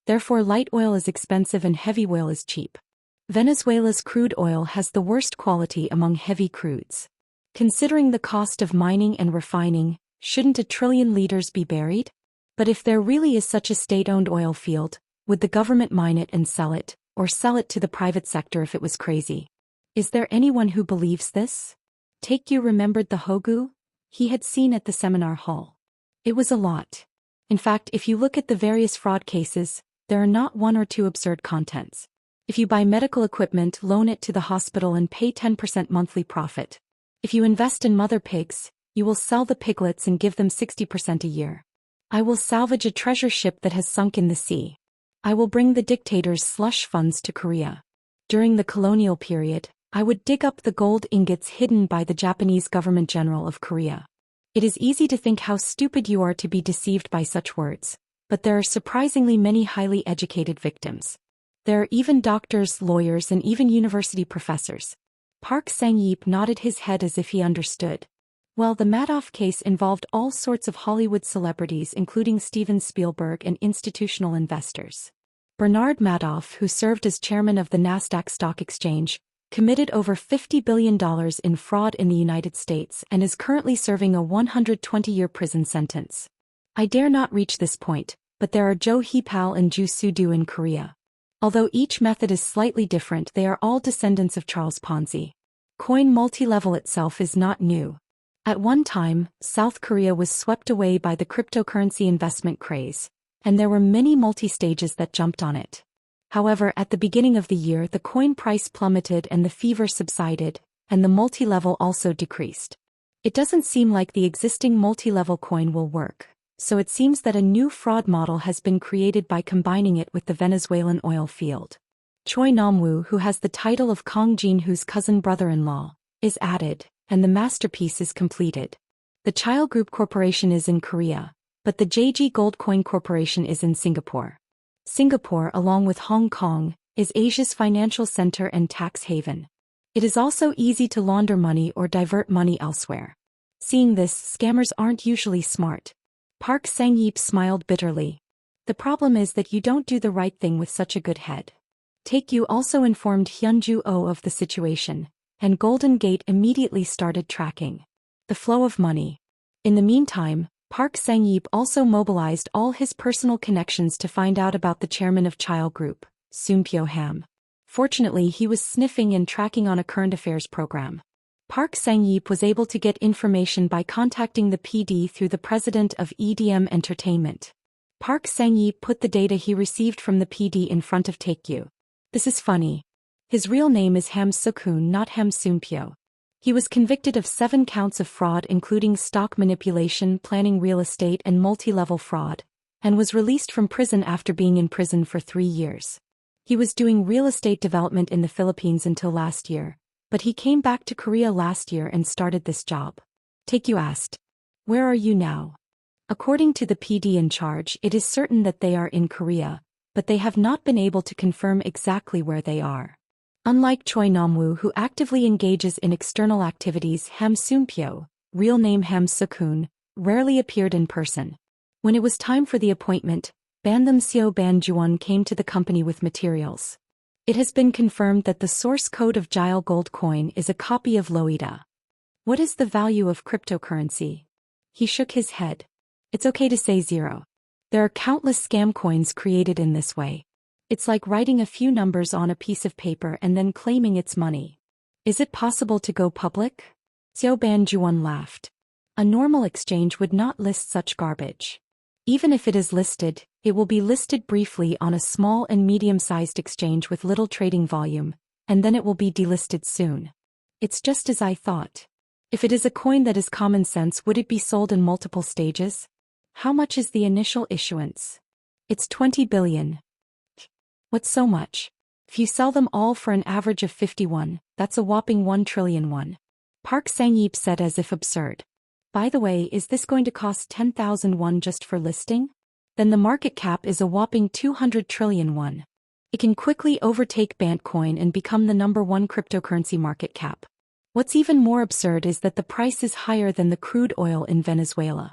Therefore light oil is expensive and heavy oil is cheap. Venezuela's crude oil has the worst quality among heavy crudes. Considering the cost of mining and refining, shouldn't 1 trillion liters be buried? But if there really is such a state-owned oil field, would the government mine it and sell it, or sell it to the private sector if it was crazy? Is there anyone who believes this? Taekyu remembered the Hogu he had seen at the seminar hall. It was a lot. In fact, if you look at the various fraud cases, there are not one or two absurd contents. If you buy medical equipment, loan it to the hospital and pay 10% monthly profit. If you invest in mother pigs, you will sell the piglets and give them 60% a year. I will salvage a treasure ship that has sunk in the sea. I will bring the dictator's slush funds to Korea. During the colonial period, I would dig up the gold ingots hidden by the Japanese government general of Korea. It is easy to think how stupid you are to be deceived by such words, but there are surprisingly many highly educated victims. There are even doctors, lawyers, and even university professors. Park Sang-yeep nodded his head as if he understood. Well, the Madoff case involved all sorts of Hollywood celebrities including Steven Spielberg and institutional investors. Bernard Madoff, who served as chairman of the Nasdaq Stock Exchange, committed over $50 billion in fraud in the United States and is currently serving a 120-year prison sentence. I dare not reach this point, but there are Jo Hee-pal and Ju Soo-do in Korea. Although each method is slightly different, they are all descendants of Charles Ponzi. Coin multi-level itself is not new. At one time, South Korea was swept away by the cryptocurrency investment craze, and there were many multi-stages that jumped on it. However, at the beginning of the year the coin price plummeted and the fever subsided, and the multi-level also decreased. It doesn't seem like the existing multi-level coin will work, so it seems that a new fraud model has been created by combining it with the Venezuelan oil field. Choi Nam-woo, who has the title of Kong Jin-hoo's cousin brother-in-law, is added, and the masterpiece is completed. The Chile Group Corporation is in Korea, but the JG Gold Coin Corporation is in Singapore. Singapore, along with Hong Kong, is Asia's financial center and tax haven. It is also easy to launder money or divert money elsewhere. Seeing this, scammers aren't usually smart. Park Sang-yeep smiled bitterly. The problem is that you don't do the right thing with such a good head. Taekyu also informed Hyunju Oh of the situation, and Golden Gate immediately started tracking the flow of money. In the meantime, Park Sang-yeep also mobilized all his personal connections to find out about the chairman of Chile Group, Soon-pyo Ham. Fortunately, he was sniffing and tracking on a current affairs program. Park Sang-yeep was able to get information by contacting the PD through the president of EDM Entertainment. Park Sang-yeep put the data he received from the PD in front of Taekyu. This is funny. His real name is Ham Suk-hoon, not Ham Soon-pyo. He was convicted of 7 counts of fraud including stock manipulation, planning real estate and multi-level fraud, and was released from prison after being in prison for 3 years. He was doing real estate development in the Philippines until last year, but he came back to Korea last year and started this job. Taekyu asked, "Where are you now?" According to the PD in charge, it is certain that they are in Korea, but they have not been able to confirm exactly where they are. Unlike Choi Nam-woo, who actively engages in external activities, Ham Soon-pyo, real name Ham Suk-hoon, rarely appeared in person. When it was time for the appointment, Bandam Seo Ban Juwon came to the company with materials. It has been confirmed that the source code of Jile Gold Coin is a copy of Loida. What is the value of cryptocurrency? He shook his head. It's okay to say 0. There are countless scam coins created in this way. It's like writing a few numbers on a piece of paper and then claiming it's money. Is it possible to go public? Seo Ban Juwon laughed. A normal exchange would not list such garbage. Even if it is listed, it will be listed briefly on a small and medium-sized exchange with little trading volume, and then it will be delisted soon. It's just as I thought. If it is a coin that is common sense, would it be sold in multiple stages? How much is the initial issuance? It's 20 billion. What's so much? If you sell them all for an average of 51, that's a whopping 1 trillion won. Park Sang-yeep said as if absurd. By the way, is this going to cost 10,000 won just for listing? Then the market cap is a whopping 200 trillion won. It can quickly overtake Bantcoin and become the #1 cryptocurrency market cap. What's even more absurd is that the price is higher than the crude oil in Venezuela.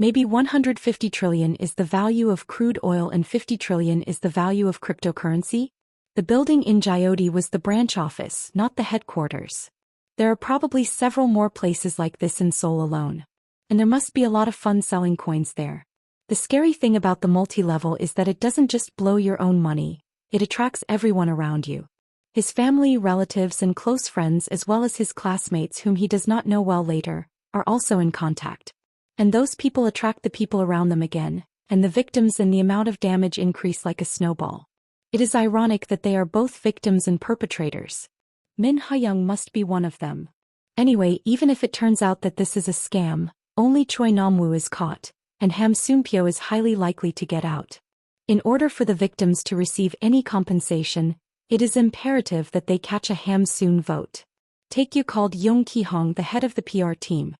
Maybe 150 trillion is the value of crude oil and 50 trillion is the value of cryptocurrency? The building in Jyoti was the branch office, not the headquarters. There are probably several more places like this in Seoul alone. And there must be a lot of fun selling coins there. The scary thing about the multi-level is that it doesn't just blow your own money, it attracts everyone around you. His family, relatives, and close friends as well as his classmates whom he does not know well later, are also in contact. And those people attract the people around them again, and the victims and the amount of damage increase like a snowball. It is ironic that they are both victims and perpetrators. Min Ha-young must be one of them. Anyway, even if it turns out that this is a scam, only Choi Nam-woo is caught, and Ham Soon-pyo is highly likely to get out. In order for the victims to receive any compensation, it is imperative that they catch a Ham Soon vote. Taekyu called Young Ki-hong the head of the PR team.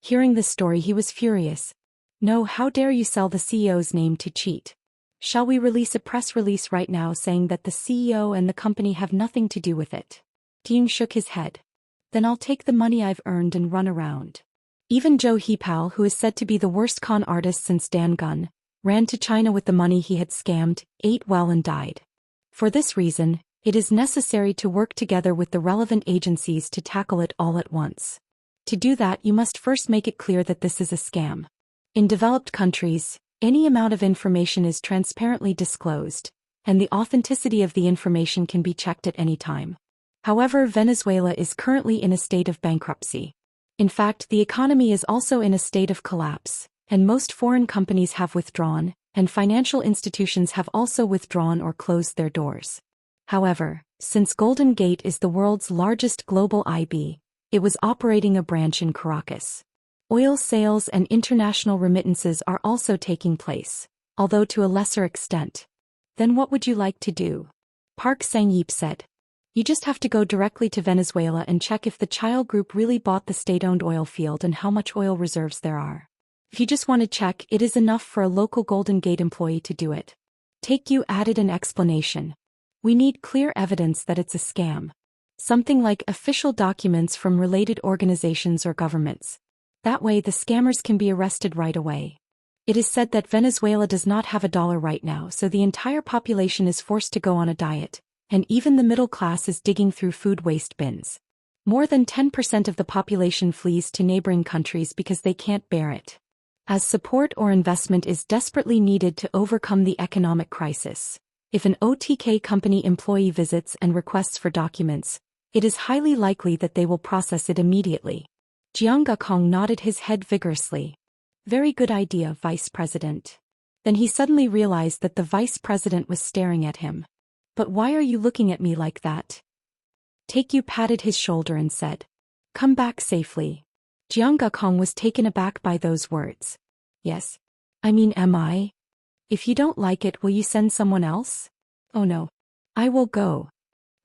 Hearing the story he was furious. No, how dare you sell the CEO's name to cheat? Shall we release a press release right now saying that the CEO and the company have nothing to do with it? Deung shook his head. Then I'll take the money I've earned and run around. Even Jo Hee-pal, who is said to be the worst con artist since Dan Gun, ran to China with the money he had scammed, ate well and died. For this reason, it is necessary to work together with the relevant agencies to tackle it all at once. To do that, you must first make it clear that this is a scam. In developed countries, any amount of information is transparently disclosed, and the authenticity of the information can be checked at any time. However, Venezuela is currently in a state of bankruptcy. In fact, the economy is also in a state of collapse, and most foreign companies have withdrawn, and financial institutions have also withdrawn or closed their doors. However, since Golden Gate is the world's largest global IB, it was operating a branch in Caracas. Oil sales and international remittances are also taking place, although to a lesser extent. Then what would you like to do? Park Sang-yeep said. You just have to go directly to Venezuela and check if the Chile Group really bought the state-owned oil field and how much oil reserves there are. If you just want to check, it is enough for a local Golden Gate employee to do it. Taekyu added an explanation. We need clear evidence that it's a scam. Something like official documents from related organizations or governments. That way the scammers can be arrested right away. It is said that Venezuela does not have a dollar right now, so the entire population is forced to go on a diet, and even the middle class is digging through food waste bins. More than 10% of the population flees to neighboring countries because they can't bear it. As support or investment is desperately needed to overcome the economic crisis, if an OTK company employee visits and requests for documents, it is highly likely that they will process it immediately. Jeong Guk-hong nodded his head vigorously. Very good idea, Vice President. Then he suddenly realized that the Vice President was staring at him. But why are you looking at me like that? Taekyu patted his shoulder and said, Come back safely. Jeong Guk-hong was taken aback by those words. Yes. I mean, am I? If you don't like it, will you send someone else? Oh no. I will go.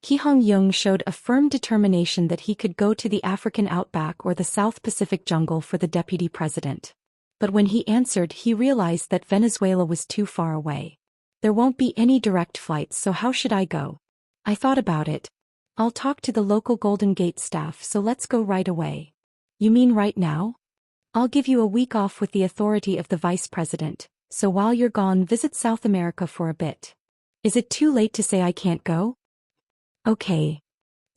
Ki Hong-young showed a firm determination that he could go to the African outback or the South Pacific jungle for the deputy president. But when he answered, he realized that Venezuela was too far away. There won't be any direct flights, so how should I go? I thought about it. I'll talk to the local Golden Gate staff, so let's go right away. You mean right now? I'll give you a week off with the authority of the vice president, so while you're gone, visit South America for a bit. Is it too late to say I can't go? Okay.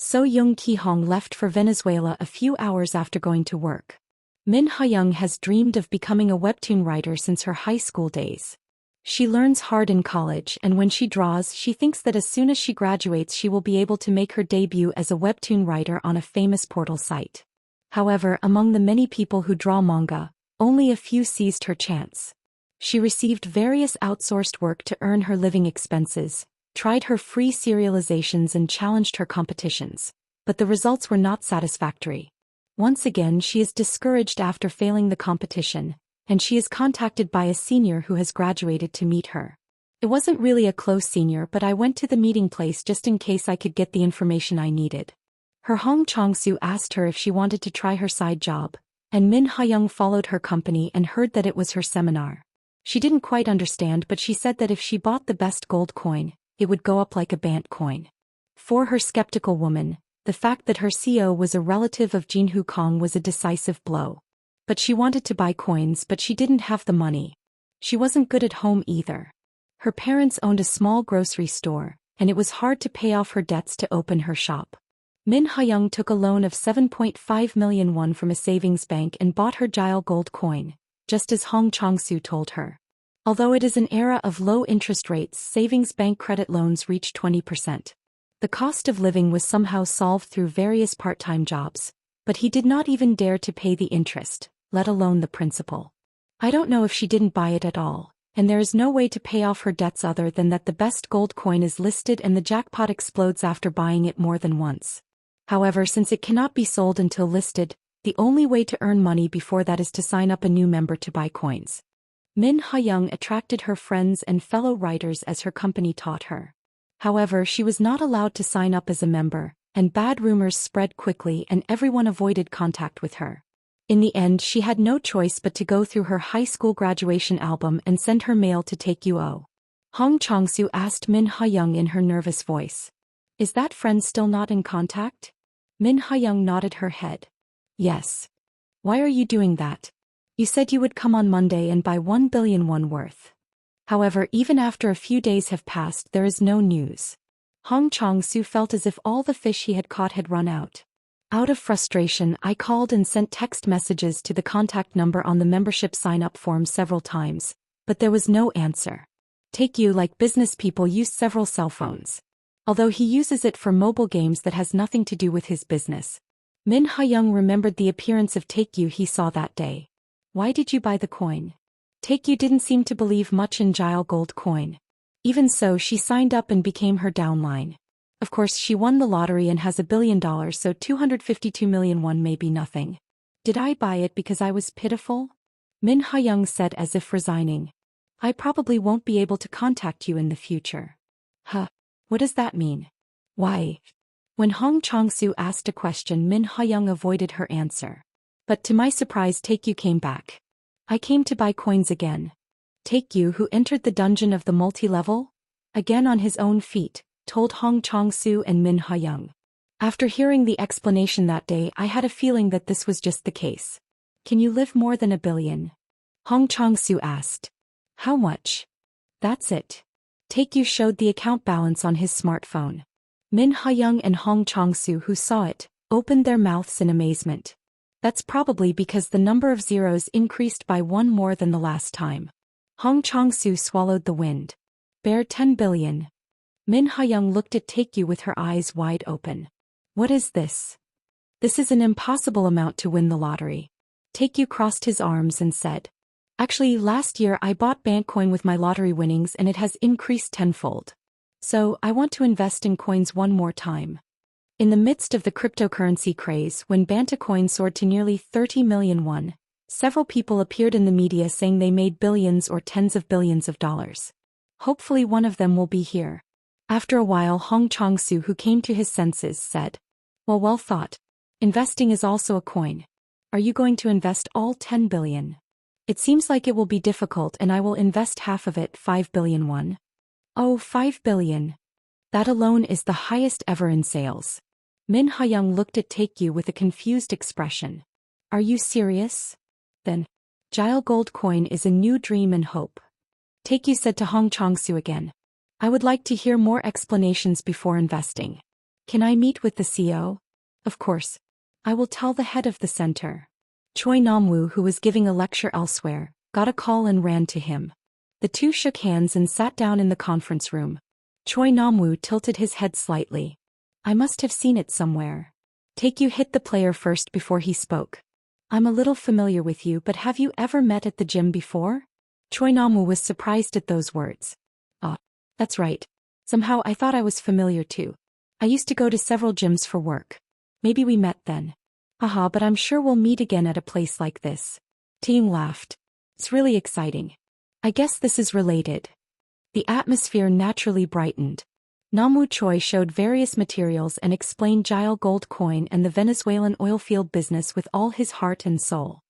So Young Ki-hong left for Venezuela a few hours after going to work. Min Ha-young has dreamed of becoming a webtoon writer since her high school days. She learns hard in college, and when she draws, she thinks that as soon as she graduates she will be able to make her debut as a webtoon writer on a famous portal site. However, among the many people who draw manga, only a few seized her chance. She received various outsourced work to earn her living expenses, tried her free serializations and challenged her competitions, but the results were not satisfactory. Once again she is discouraged after failing the competition, and she is contacted by a senior who has graduated to meet her. It wasn't really a close senior, but I went to the meeting place just in case I could get the information I needed. Her Hong Chong-soo asked her if she wanted to try her side job, and Min Ha-young followed her company and heard that it was her seminar. She didn't quite understand, but she said that if she bought the best gold coin, it would go up like a Bant coin. For her skeptical woman, the fact that her CO was a relative of Jin Hu Kong was a decisive blow. But she wanted to buy coins, but she didn't have the money. She wasn't good at home either. Her parents owned a small grocery store, and it was hard to pay off her debts to open her shop. Min Ha-young took a loan of 7.5 million won from a savings bank and bought her Gile gold coin, just as Hong Chong-soo told her. Although it is an era of low interest rates, savings bank credit loans reach 20%. The cost of living was somehow solved through various part-time jobs, but he did not even dare to pay the interest, let alone the principal. I don't know if she didn't buy it at all, and there is no way to pay off her debts other than that the best gold coin is listed and the jackpot explodes after buying it more than once. However, since it cannot be sold until listed, the only way to earn money before that is to sign up a new member to buy coins. Min Ha-young attracted her friends and fellow writers as her company taught her. However, she was not allowed to sign up as a member, and bad rumors spread quickly and everyone avoided contact with her. In the end, she had no choice but to go through her high school graduation album and send her mail to Taekyo. Hong Chong-soo asked Min Ha-young in her nervous voice. Is that friend still not in contact? Min Ha-young nodded her head. Yes. Why are you doing that? You said you would come on Monday and buy 1 billion won worth. However, even after a few days have passed, there is no news. Hong Chong-soo felt as if all the fish he had caught had run out. Out of frustration, I called and sent text messages to the contact number on the membership sign-up form several times, but there was no answer. Taekyu, like business people, used several cell phones. Although he uses it for mobile games that has nothing to do with his business. Min Ha-young remembered the appearance of Taekyu he saw that day. Why did you buy the coin? Taekyu didn't seem to believe much in Gile gold coin. Even so, she signed up and became her downline. Of course, she won the lottery and has $1 billion, so 252 million won may be nothing. Did I buy it because I was pitiful? Min Ha-young said as if resigning. I probably won't be able to contact you in the future. Huh. What does that mean? Why? When Hong Chong-soo asked a question, Min Ha-young avoided her answer. But to my surprise, Taekyu came back. I came to buy coins again. Taekyu, who entered the dungeon of the multi-level, again on his own feet, told Hong Chong-soo and Min Ha-young. After hearing the explanation that day, I had a feeling that this was just the case. Can you live more than $1 billion? Hong Chong-soo asked. How much? That's it. Taekyu showed the account balance on his smartphone. Min Ha-young and Hong Chong-soo, who saw it, opened their mouths in amazement. That's probably because the number of zeros increased by 1 more than the last time. Hong Chong-soo swallowed the wind. Bare 10 billion. Min Ha-young looked at Taekyu with her eyes wide open. What is this? This is an impossible amount to win the lottery. Taekyu crossed his arms and said. Actually, last year I bought Bankcoin with my lottery winnings and it has increased tenfold. So, I want to invest in coins one more time. In the midst of the cryptocurrency craze, when Bantacoin soared to nearly 30 million won, several people appeared in the media saying they made billions or tens of billions of dollars. Hopefully one of them will be here. After a while, Hong Chong-soo, who came to his senses, said, well thought. Investing is also a coin. Are you going to invest all 10 billion? It seems like it will be difficult and I will invest half of it, 5 billion won. Oh, 5 billion. That alone is the highest ever in sales. Min Ha-young looked at Taekyu with a confused expression. Are you serious? Then, Gile gold coin is a new dream and hope. Taekyu said to Hong Chong-soo again. I would like to hear more explanations before investing. Can I meet with the CEO? Of course. I will tell the head of the center. Choi Nam-woo, who was giving a lecture elsewhere, got a call and ran to him. The two shook hands and sat down in the conference room. Choi Nam-woo tilted his head slightly. I must have seen it somewhere. Taekyu hit the player first before he spoke. I'm a little familiar with you, but have you ever met at the gym before? Choi Nam-woo was surprised at those words. That's right. Somehow I thought I was familiar too. I used to go to several gyms for work. Maybe we met then. Haha, but I'm sure we'll meet again at a place like this. Taeyong laughed. It's really exciting. I guess this is related. The atmosphere naturally brightened. Namwoo Choi showed various materials and explained Gile gold coin and the Venezuelan oilfield business with all his heart and soul.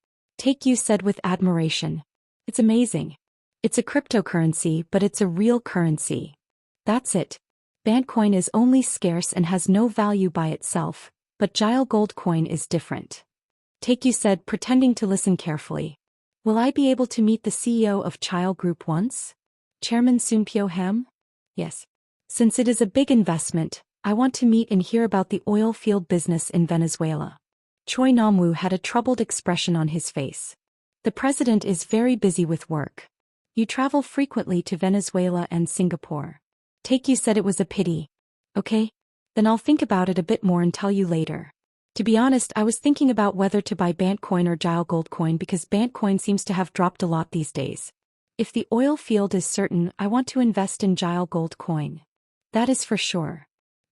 Taekyu said with admiration. It's amazing. It's a cryptocurrency, but it's a real currency. That's it. Bankcoin is only scarce and has no value by itself, but Gile gold coin is different. Taekyu said, pretending to listen carefully. Will I be able to meet the CEO of Chile Group once? Chairman Sumpyo Ham? Yes. Since it is a big investment, I want to meet and hear about the oil field business in Venezuela. Choi Namwoo had a troubled expression on his face. The president is very busy with work. You travel frequently to Venezuela and Singapore. Taekyu said it was a pity. Okay? Then I'll think about it a bit more and tell you later. To be honest, I was thinking about whether to buy Bantcoin or Gile Gold Coin because Bantcoin seems to have dropped a lot these days. If the oil field is certain, I want to invest in Gile Gold Coin. That is for sure.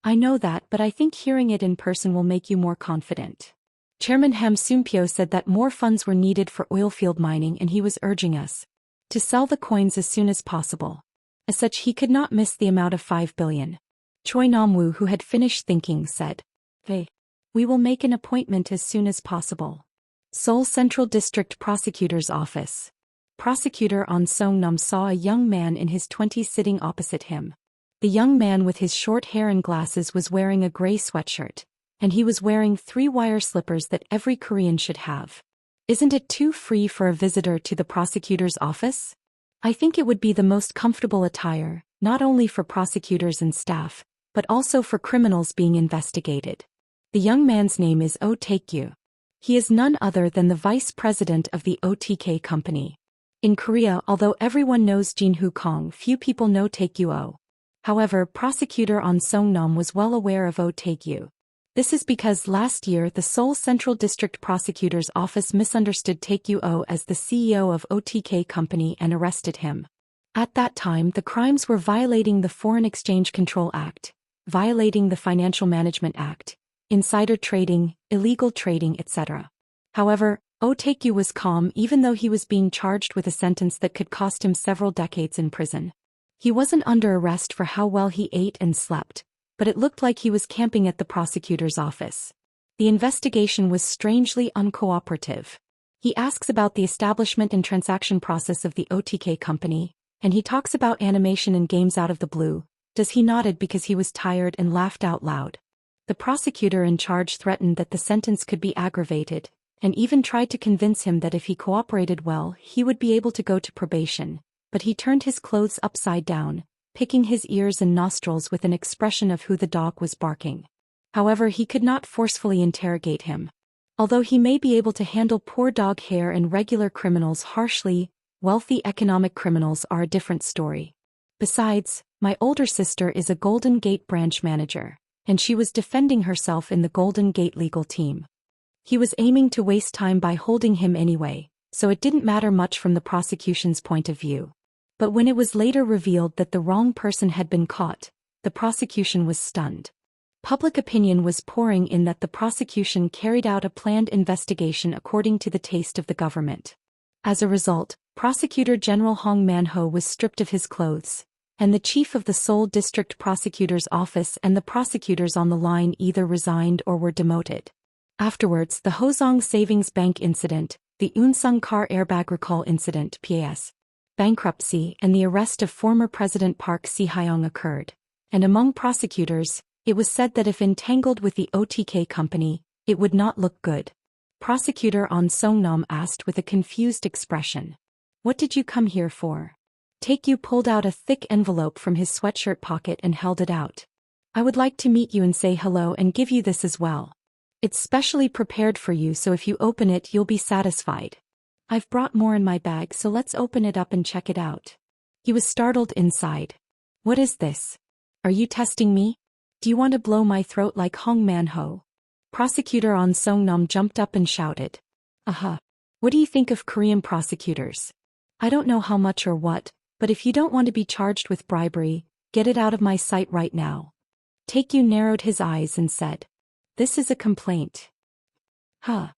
I know that, but I think hearing it in person will make you more confident. Chairman Ham Sumpyo said that more funds were needed for oilfield mining and he was urging us to sell the coins as soon as possible. As such, he could not miss the amount of 5 billion. Choi Namwoo, who had finished thinking, said, "Hey, we will make an appointment as soon as possible." Seoul Central District Prosecutor's Office. Prosecutor On Song-nam saw a young man in his 20s sitting opposite him. The young man with his short hair and glasses was wearing a gray sweatshirt, and he was wearing 3 wire slippers that every Korean should have. Isn't it too free for a visitor to the prosecutor's office? I think it would be the most comfortable attire, not only for prosecutors and staff, but also for criminals being investigated. The young man's name is Oh Taekyu. He is none other than the vice president of the OTK company. In Korea, although everyone knows Jin Hu Kong, few people know Taekyu Oh. However, Prosecutor On Song-nam was well aware of Oh Taekyu. This is because last year the Seoul Central District Prosecutor's Office misunderstood Taekyu Oh as the CEO of OTK company and arrested him. At that time, the crimes were violating the Foreign Exchange Control Act, violating the Financial Management Act, insider trading, illegal trading, etc. However, Oh Taekyu was calm even though he was being charged with a sentence that could cost him several decades in prison. He wasn't under arrest for how well he ate and slept, but it looked like he was camping at the prosecutor's office. The investigation was strangely uncooperative. He asks about the establishment and transaction process of the OTK company, and he talks about animation and games out of the blue. Does he nodded because he was tired and laughed out loud. The prosecutor in charge threatened that the sentence could be aggravated, and even tried to convince him that if he cooperated well, he would be able to go to probation. But he turned his clothes upside down, picking his ears and nostrils with an expression of who the dog was barking. However, he could not forcefully interrogate him. Although he may be able to handle poor dog hair and regular criminals harshly, wealthy economic criminals are a different story. Besides, my older sister is a Golden Gate branch manager, and she was defending herself in the Golden Gate legal team. He was aiming to waste time by holding him anyway, so it didn't matter much from the prosecution's point of view. But when it was later revealed that the wrong person had been caught, the prosecution was stunned. Public opinion was pouring in that the prosecution carried out a planned investigation according to the taste of the government. As a result, Prosecutor General Hong Man-ho was stripped of his clothes, and the chief of the Seoul District Prosecutor's Office and the prosecutors on the line either resigned or were demoted. Afterwards, the Hosong Savings Bank incident, the Unsung car airbag recall incident (PAS), bankruptcy, and the arrest of former President Park Si-hyung occurred. And among prosecutors, it was said that if entangled with the OTK company, it would not look good. Prosecutor On Song-nam asked with a confused expression, "What did you come here for?" Taekyu pulled out a thick envelope from his sweatshirt pocket and held it out. "I would like to meet you and say hello and give you this as well. It's specially prepared for you, so if you open it you'll be satisfied. I've brought more in my bag, so let's open it up and check it out." He was startled inside. "What is this? Are you testing me? Do you want to blow my throat like Hong Man-ho?" Prosecutor On Song-nam jumped up and shouted, "Aha! What do you think of Korean prosecutors? I don't know how much or what, but if you don't want to be charged with bribery, get it out of my sight right now." Taekyu narrowed his eyes and said, "This is a complaint." Huh.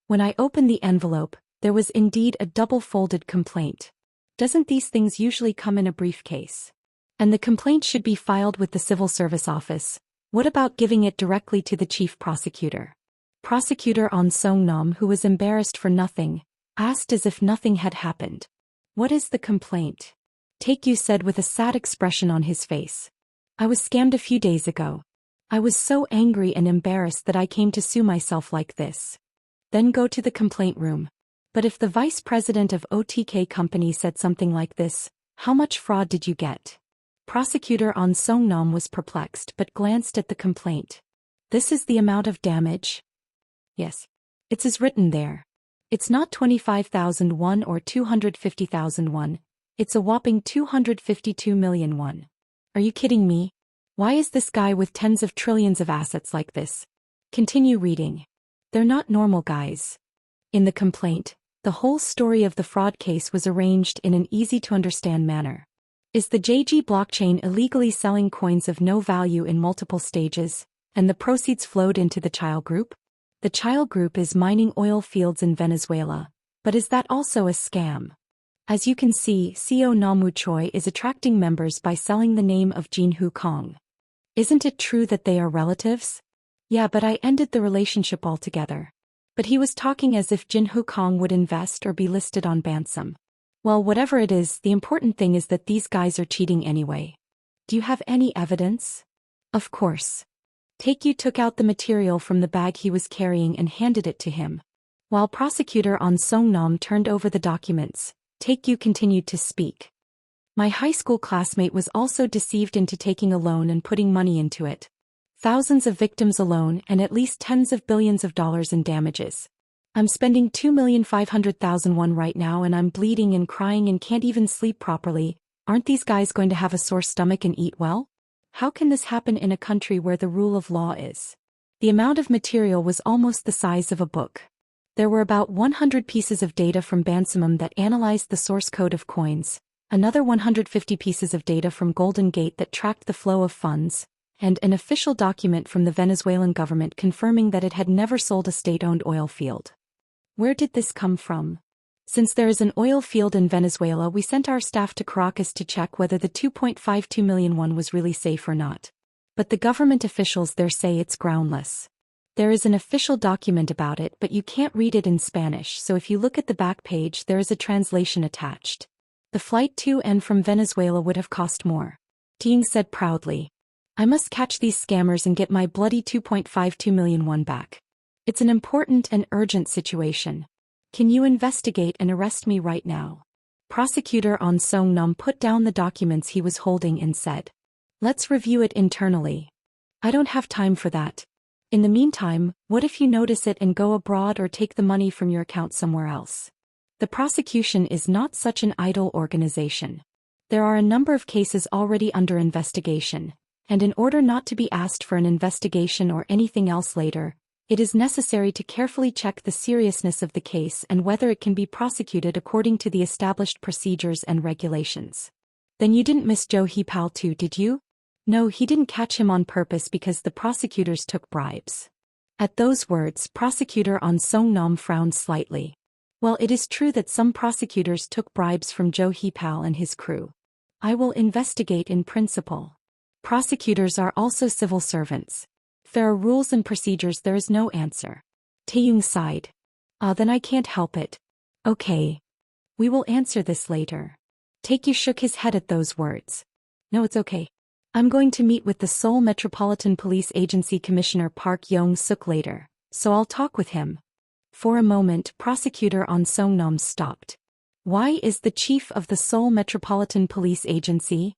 When I opened the envelope, there was indeed a double-folded complaint. Doesn't these things usually come in a briefcase? And the complaint should be filed with the Civil Service Office. What about giving it directly to the chief prosecutor? Prosecutor On Song-nam, who was embarrassed for nothing, asked as if nothing had happened. "What is the complaint?" Taekyu said with a sad expression on his face. "I was scammed a few days ago. I was so angry and embarrassed that I came to sue myself like this." Then go to the complaint room. But if the vice president of OTK company said something like this, how much fraud did you get? Prosecutor On Song-nam was perplexed but glanced at the complaint. This is the amount of damage? Yes. It's as written there. It's not 25,000 won or 250,000 won. It's a whopping 252 million won. Are you kidding me? Why is this guy with tens of trillions of assets like this? Continue reading. They're not normal guys. In the complaint, the whole story of the fraud case was arranged in an easy-to-understand manner. Is the JG blockchain illegally selling coins of no value in multiple stages, and the proceeds flowed into the Chile Group? The Chile Group is mining oil fields in Venezuela, but is that also a scam? As you can see, CEO Namu Choi is attracting members by selling the name of Jin-Hu Kong. Isn't it true that they are relatives? Yeah, but I ended the relationship altogether. But he was talking as if Jin-Hu Kong would invest or be listed on Bansam. Well, whatever it is, the important thing is that these guys are cheating anyway. Do you have any evidence? Of course. Taekyu took out the material from the bag he was carrying and handed it to him. While prosecutor On Song-nam turned over the documents, Taekyu continued to speak. My high school classmate was also deceived into taking a loan and putting money into it. Thousands of victims alone and at least tens of billions of dollars in damages. I'm spending 2,500,000 won right now and I'm bleeding and crying and can't even sleep properly. Aren't these guys going to have a sore stomach and eat well? How can this happen in a country where the rule of law is? The amount of material was almost the size of a book. There were about 100 pieces of data from Bansamum that analyzed the source code of coins, another 150 pieces of data from Golden Gate that tracked the flow of funds, and an official document from the Venezuelan government confirming that it had never sold a state-owned oil field. Where did this come from? Since there is an oil field in Venezuela, we sent our staff to Caracas to check whether the 2.52 million won was really safe or not. But the government officials there say it's groundless. There is an official document about it, but you can't read it in Spanish, so if you look at the back page there is a translation attached. The flight to and from Venezuela would have cost more. Ting said proudly. I must catch these scammers and get my bloody 2.52 million won back. It's an important and urgent situation. Can you investigate and arrest me right now? Prosecutor On Song-nam put down the documents he was holding and said. Let's review it internally. I don't have time for that. In the meantime, what if you notice it and go abroad or take the money from your account somewhere else? The prosecution is not such an idle organization. There are a number of cases already under investigation, and in order not to be asked for an investigation or anything else later, it is necessary to carefully check the seriousness of the case and whether it can be prosecuted according to the established procedures and regulations. Then you didn't miss Joe Hee-pal too, did you? No, he didn't catch him on purpose because the prosecutors took bribes. At those words, prosecutor On Song-nam frowned slightly. Well, it is true that some prosecutors took bribes from Joe Hee-pal and his crew. I will investigate in principle. Prosecutors are also civil servants. If there are rules and procedures, there is no answer. Taeyong sighed. Then I can't help it. Okay. We will answer this later. Taekyu shook his head at those words. No, it's okay. I'm going to meet with the Seoul Metropolitan Police Agency Commissioner Park Yong-suk later, so I'll talk with him. For a moment, prosecutor On Song-nam stopped. Why is the chief of the Seoul Metropolitan Police Agency?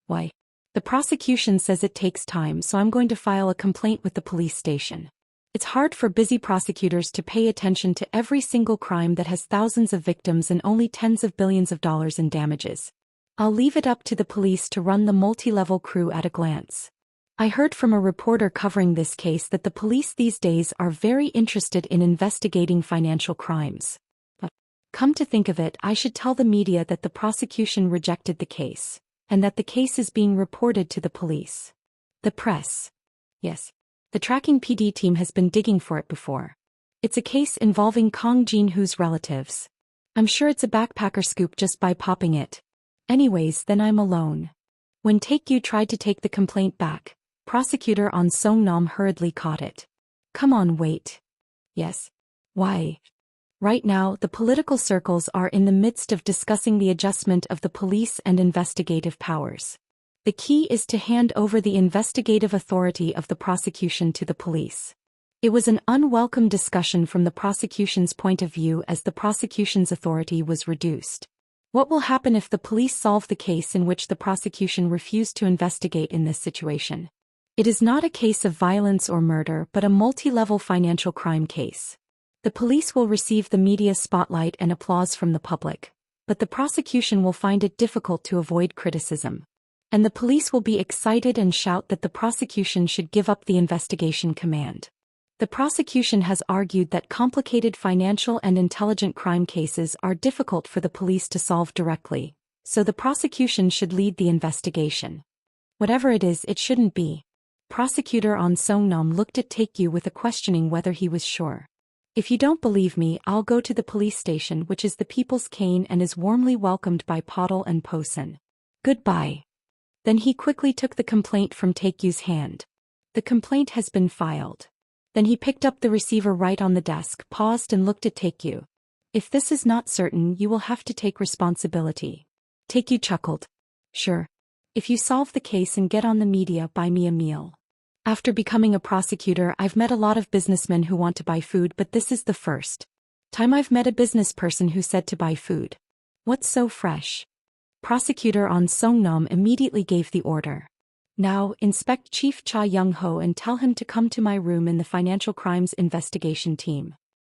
Why? The prosecution says it takes time, so I'm going to file a complaint with the police station. It's hard for busy prosecutors to pay attention to every single crime that has thousands of victims and only tens of billions of dollars in damages. I'll leave it up to the police to run the multi-level crew at a glance. I heard from a reporter covering this case that the police these days are very interested in investigating financial crimes. Come to think of it, I should tell the media that the prosecution rejected the case, and that the case is being reported to the police. The press. Yes. The tracking PD team has been digging for it before. It's a case involving Kong Jin-Hoo's relatives. I'm sure it's a backpacker scoop just by popping it. Anyways, then I'm alone. When Taekyu tried to take the complaint back, prosecutor On Song-nam hurriedly caught it. Come on, wait. Yes. Why? Right now, the political circles are in the midst of discussing the adjustment of the police and investigative powers. The key is to hand over the investigative authority of the prosecution to the police. It was an unwelcome discussion from the prosecution's point of view as the prosecution's authority was reduced. What will happen if the police solve the case in which the prosecution refused to investigate in this situation? It is not a case of violence or murder but a multi-level financial crime case. The police will receive the media spotlight and applause from the public, but the prosecution will find it difficult to avoid criticism. And the police will be excited and shout that the prosecution should give up the investigation command. The prosecution has argued that complicated financial and intelligent crime cases are difficult for the police to solve directly, so the prosecution should lead the investigation. Whatever it is, it shouldn't be. Prosecutor On Song-nam looked at Taekyu with a questioning whether he was sure. If you don't believe me, I'll go to the police station, which is the People's Cane and is warmly welcomed by Podol and Posen. Goodbye. Then he quickly took the complaint from Taekyu's hand. The complaint has been filed. Then he picked up the receiver right on the desk, paused and looked at Taekyu. If this is not certain, you will have to take responsibility. Taekyu chuckled. Sure. If you solve the case and get on the media, buy me a meal. After becoming a prosecutor, I've met a lot of businessmen who want to buy food, but this is the first time I've met a business person who said to buy food. What's so fresh? Prosecutor On Song-nam immediately gave the order. Now, inspect Chief Cha Young-ho and tell him to come to my room in the Financial Crimes Investigation Team.